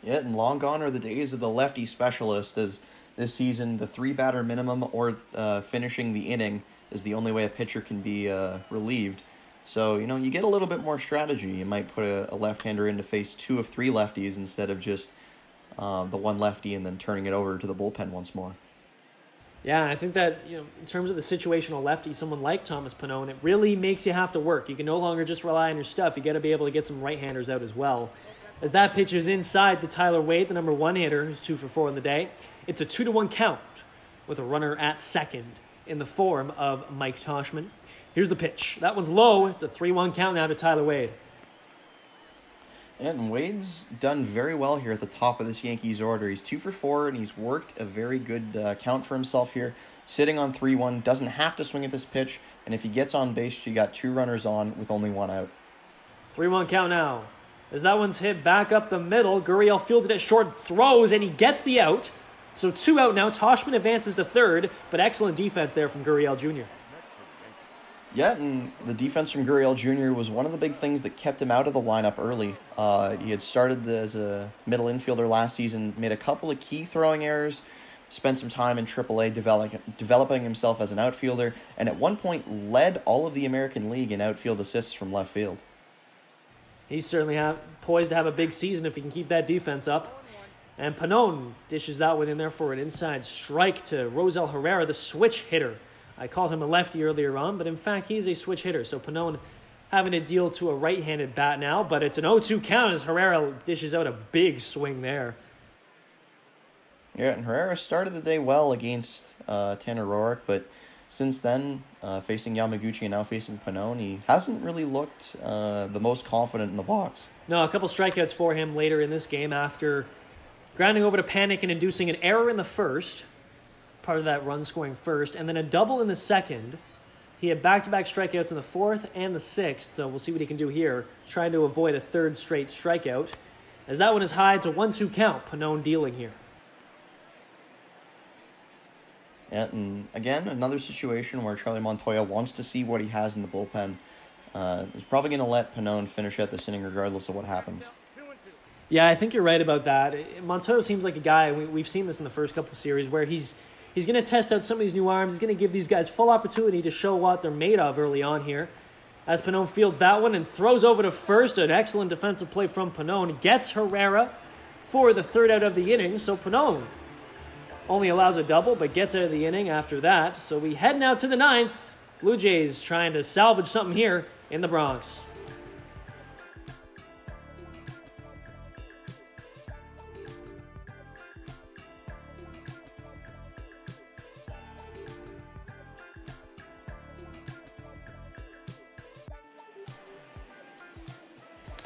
Speaker 2: Yeah, and long gone are the days of the lefty specialist, as this season the 3-batter minimum or finishing the inning is the only way a pitcher can be relieved. So, you get a little bit more strategy. You might put a left-hander in to face 2 of 3 lefties instead of just the one lefty and then turning it over to the bullpen once more.
Speaker 1: Yeah, I think that, in terms of the situational lefty, someone like Thomas Pannone, it really makes you have to work. You can no longer just rely on your stuff. You got to be able to get some right-handers out as well. As that pitch is inside the Tyler Wade, the number 1 hitter, who's 2 for 4 on the day. It's a 2-1 count with a runner at second in the form of Mike Tauchman. Here's the pitch. That one's low. It's a 3-1 count now to Tyler Wade.
Speaker 2: And Wade's done very well here at the top of this Yankees order. He's 2 for 4, and he's worked a very good count for himself here. Sitting on 3-1, doesn't have to swing at this pitch, and if he gets on base, you got 2 runners on with only 1 out.
Speaker 1: 3-1 count now. As that one's hit back up the middle, Gurriel fields it at short, throws, and he gets the out. So 2 out now. Tauchman advances to third, but excellent defense there from Gurriel Jr.
Speaker 2: Yeah, and the defense from Gurriel Jr. was one of the big things that kept him out of the lineup early. He had started as a middle infielder last season, made a couple of key throwing errors, spent some time in AAA developing himself as an outfielder, and at one point led all of the American League in outfield assists from left field.
Speaker 1: He's certainly poised to have a big season if he can keep that defense up. And Pannone dishes that one in there for an inside strike to Rosel Herrera, the switch hitter. I called him a lefty earlier on, but in fact, he's a switch hitter. So Pannone having to deal to a right-handed bat now, but it's an 0-2 count as Herrera dishes out a big swing there.
Speaker 2: Yeah, and Herrera started the day well against Tanner Roark, but since then, facing Yamaguchi and now facing Pannone, he hasn't really looked the most confident in the box.
Speaker 1: No, a couple strikeouts for him later in this game after grounding over to Panic and inducing an error in the first, part of that run scoring first, and then a double in the second. He had back-to-back strikeouts in the 4th and the 6th, so we'll see what he can do here, trying to avoid a 3rd straight strikeout. As that one is high, it's a 1-2 count, Pannone dealing here.
Speaker 2: Yeah, and again, another situation where Charlie Montoya wants to see what he has in the bullpen. He's probably going to let Pannone finish out this inning regardless of what happens.
Speaker 1: Yeah, I think you're right about that. Montoya seems like a guy, we've seen this in the first couple of series, where he's going to test out some of these new arms. He's going to give these guys full opportunity to show what they're made of early on here. As Pannone fields that one and throws over to first, an excellent defensive play from Pannone. Gets Herrera for the 3rd out of the inning, so Pannone only allows a double, but gets out of the inning after that. So we head now to the 9th. Blue Jays trying to salvage something here in the Bronx.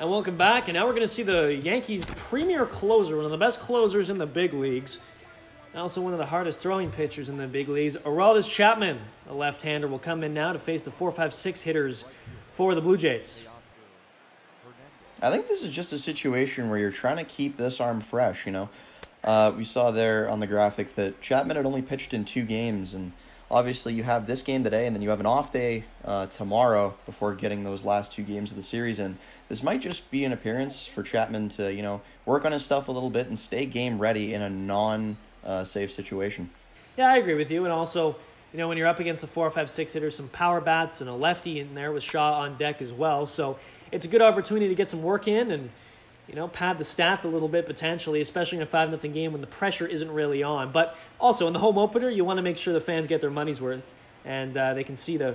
Speaker 1: And welcome back, and now we're going to see the Yankees' premier closer, one of the best closers in the big leagues, and also one of the hardest throwing pitchers in the big leagues. Aroldis Chapman, a left-hander, will come in now to face the 4-5-6 hitters for the Blue Jays.
Speaker 2: I think this is just a situation where you're trying to keep this arm fresh, We saw there on the graphic that Chapman had only pitched in 2 games, and obviously you have this game today, and then you have an off day tomorrow before getting those last 2 games of the series in. This might just be an appearance for Chapman to, work on his stuff a little bit and stay game ready in a non-safe situation.
Speaker 1: Yeah, I agree with you. And also, when you're up against the 4-5-6 hitters, some power bats and a lefty in there with Shaw on deck as well. So it's a good opportunity to get some work in and, pad the stats a little bit potentially, especially in a 5-0 game when the pressure isn't really on. But also in the home opener, you want to make sure the fans get their money's worth and they can see their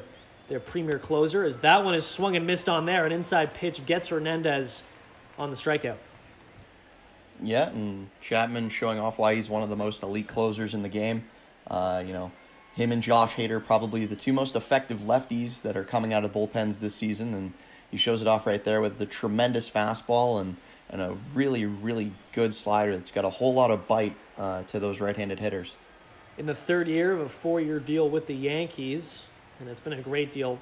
Speaker 1: premier closer, as that one is swung and missed on there. An inside pitch gets Hernandez on the strikeout.
Speaker 2: Yeah, and Chapman showing off why he's one of the most elite closers in the game. Him and Josh Hader probably the two most effective lefties that are coming out of bullpens this season, and he shows it off right there with the tremendous fastball and a really, really good slider that's got a whole lot of bite to those right-handed hitters.
Speaker 1: In the third year of a 4-year deal with the Yankees, and it's been a great deal,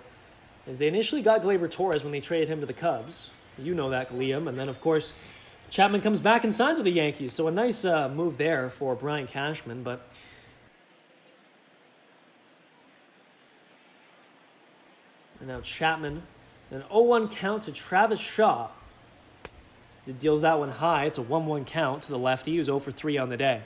Speaker 1: as they initially got Gleyber Torres when they traded him to the Cubs. You know that, Liam. And then, of course, Chapman comes back and signs with the Yankees. So a nice move there for Brian Cashman. But and now Chapman, an 0-1 count to Travis Shaw. As he deals that one high, it's a 1-1 count to the lefty, who's 0 for 3 on the day.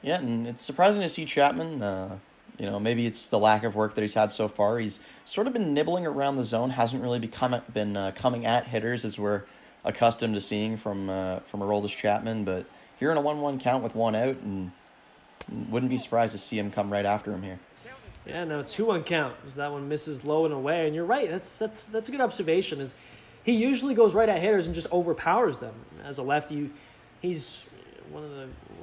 Speaker 2: Yeah, and it's surprising to see Chapman. Maybe it's the lack of work that he's had so far. He's sort of been nibbling around the zone, hasn't really been coming at hitters as we're accustomed to seeing from Aroldis Chapman. But here in a 1-1 count with 1 out, and wouldn't be surprised to see him come right after him here.
Speaker 1: Yeah, no, 2-1 count as that one misses low and away. And you're right, that's a good observation. Is he usually goes right at hitters and just overpowers them. As a lefty, he's one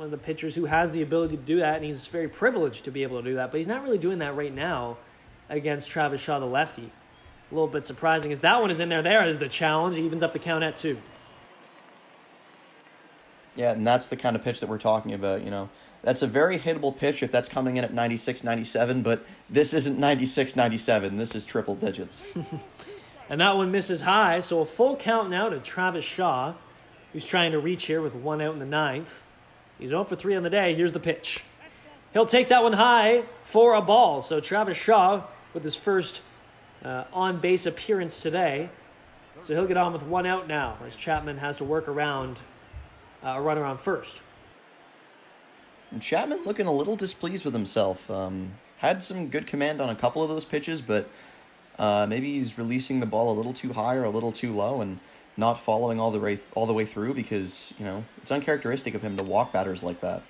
Speaker 1: of the pitchers who has the ability to do that, and he's very privileged to be able to do that. But he's not really doing that right now against Travis Shaw, the lefty. A little bit surprising as that one is in there. There is the challenge. He evens up the count at 2.
Speaker 2: Yeah, and that's the kind of pitch that we're talking about, That's a very hittable pitch if that's coming in at 96, 97, but this isn't 96, 97. This is triple digits.
Speaker 1: And that one misses high, so a full count now to Travis Shaw, who's trying to reach here with 1 out in the 9th. He's 0 for 3 on the day. Here's the pitch. He'll take that one high for a ball. So Travis Shaw with his first on-base appearance today. So he'll get on with 1 out now as Chapman has to work around a runner on first.
Speaker 2: And Chapman looking a little displeased with himself. Had some good command on a couple of those pitches, but maybe he's releasing the ball a little too high or a little too low and not following all the way through because, it's uncharacteristic of him to walk batters like that.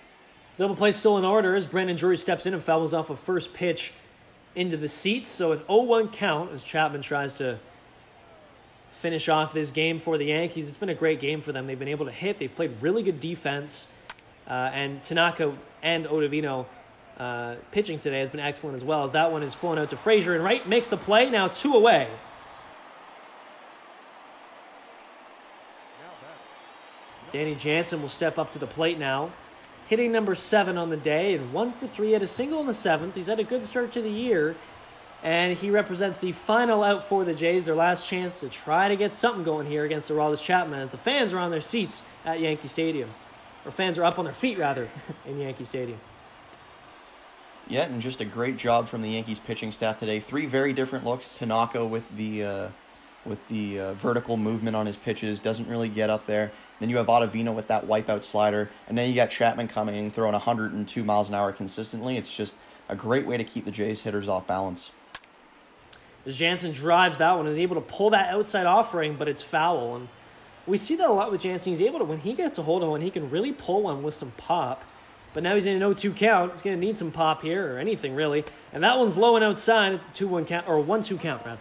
Speaker 1: Double play still in order as Brandon Drury steps in and fouls off a first pitch into the seats. So an 0-1 count as Chapman tries to finish off this game for the Yankees. It's been a great game for them. They've been able to hit. They've played really good defense. And Tanaka and Ottavino pitching today has been excellent as well as that one is flown out to Frazier and right makes the play. Now 2 away. Danny Jansen will step up to the plate now. Hitting number 7 on the day and 1 for 3. Had a single in the 7th. He's had a good start to the year. And he represents the final out for the Jays. Their last chance to try to get something going here against Aroldis Chapman as the fans are on their seats at Yankee Stadium. Or fans are up on their feet, rather, in Yankee Stadium.
Speaker 2: Yeah, and just a great job from the Yankees pitching staff today. 3 very different looks. Tanaka with the vertical movement on his pitches, doesn't really get up there. Then you have Ottavino with that wipeout slider. And then you got Chapman coming in, throwing 102 miles an hour consistently. It's just a great way to keep the Jays hitters off balance.
Speaker 1: As Jansen drives that one, is able to pull that outside offering, but it's foul. And we see that a lot with Jansen. He's able to, when he gets a hold of one, he can really pull one with some pop. But now he's in an 0-2 count. He's going to need some pop here, or anything really. And that one's low and outside. It's a 2-1 count, or 1-2 count, rather.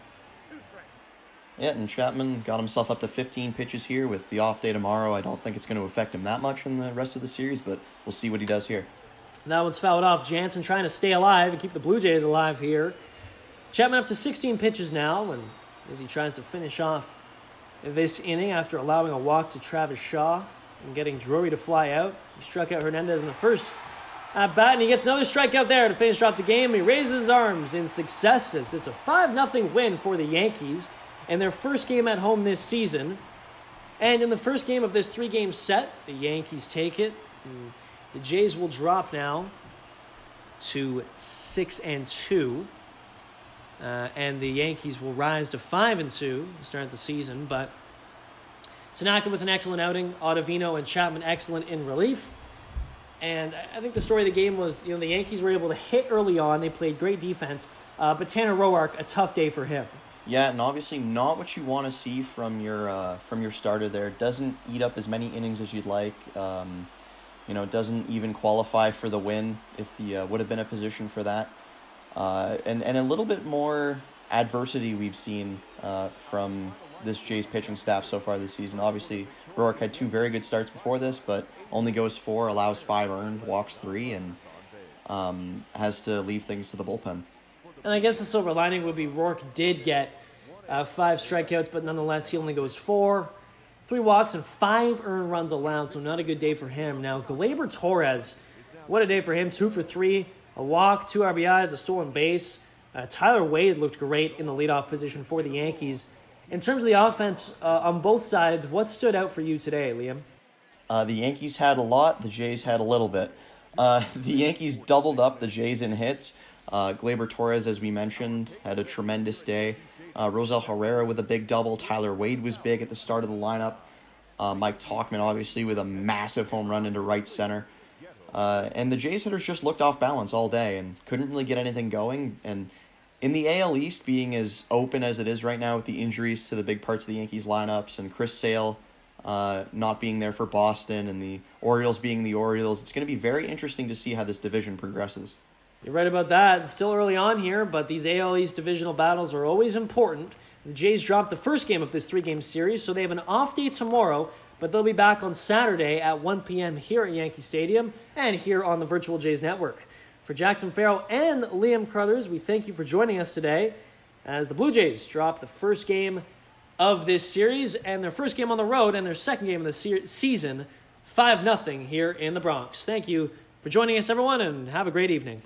Speaker 2: Yeah, and Chapman got himself up to 15 pitches here with the off day tomorrow. I don't think it's going to affect him that much in the rest of the series, but we'll see what he does here.
Speaker 1: That one's fouled off. Jansen trying to stay alive and keep the Blue Jays alive here. Chapman up to 16 pitches now, and as he tries to finish off this inning after allowing a walk to Travis Shaw and getting Drury to fly out. He struck out Hernandez in the first at bat, and he gets another strikeout there to finish off the game. He raises his arms in success as it's a 5-0 win for the Yankees in their first game at home this season. And in the first game of this 3-game set, the Yankees take it. The Jays will drop now to 6-2. And the Yankees will rise to 5-2 to start the season. But Tanaka with an excellent outing. Ottavino and Chapman excellent in relief. And I think the story of the game was, the Yankees were able to hit early on. They played great defense. But Tanner Roark, a tough day for him.
Speaker 2: Yeah, and obviously not what you want to see from your starter there. Doesn't eat up as many innings as you'd like. Doesn't even qualify for the win if he would have been in a position for that. And a little bit more adversity we've seen from this Jays pitching staff so far this season. Obviously, Roark had 2 very good starts before this, but only goes 4, allows 5 earned, walks 3, and has to leave things to the bullpen.
Speaker 1: And I guess the silver lining would be Roark did get 5 strikeouts, but nonetheless, he only goes 4, 3 walks, and 5 earned runs allowed, so not a good day for him. Now, Gleyber Torres, what a day for him. 2 for 3, a walk, 2 RBIs, a stolen base. Tyler Wade looked great in the leadoff position for the Yankees. In terms of the offense on both sides, what stood out for you today, Liam?
Speaker 2: The Yankees had a lot, the Jays had a little bit. The Yankees doubled up the Jays in hits. Gleyber Torres, as we mentioned, had a tremendous day. Rosel Herrera with a big double. Tyler Wade was big at the start of the lineup. Mike Tauchman, obviously, with a massive home run into right center. And the Jays hitters just looked off balance all day and couldn't really get anything going. And in the AL East being as open as it is right now with the injuries to the big parts of the Yankees lineups and Chris Sale not being there for Boston and the Orioles being the Orioles, it's going to be very interesting to see how this division progresses.
Speaker 1: You're right about that. It's still early on here, but these AL East divisional battles are always important. The Jays dropped the first game of this 3-game series, so they have an off day tomorrow, but they'll be back on Saturday at 1 p.m. here at Yankee Stadium and here on the Virtual Jays Network. For Jackson Farough and Liam Crothers, we thank you for joining us today as the Blue Jays drop the first game of this series and their first game on the road and their second game of the season, 5-0 here in the Bronx. Thank you for joining us, everyone, and have a great evening.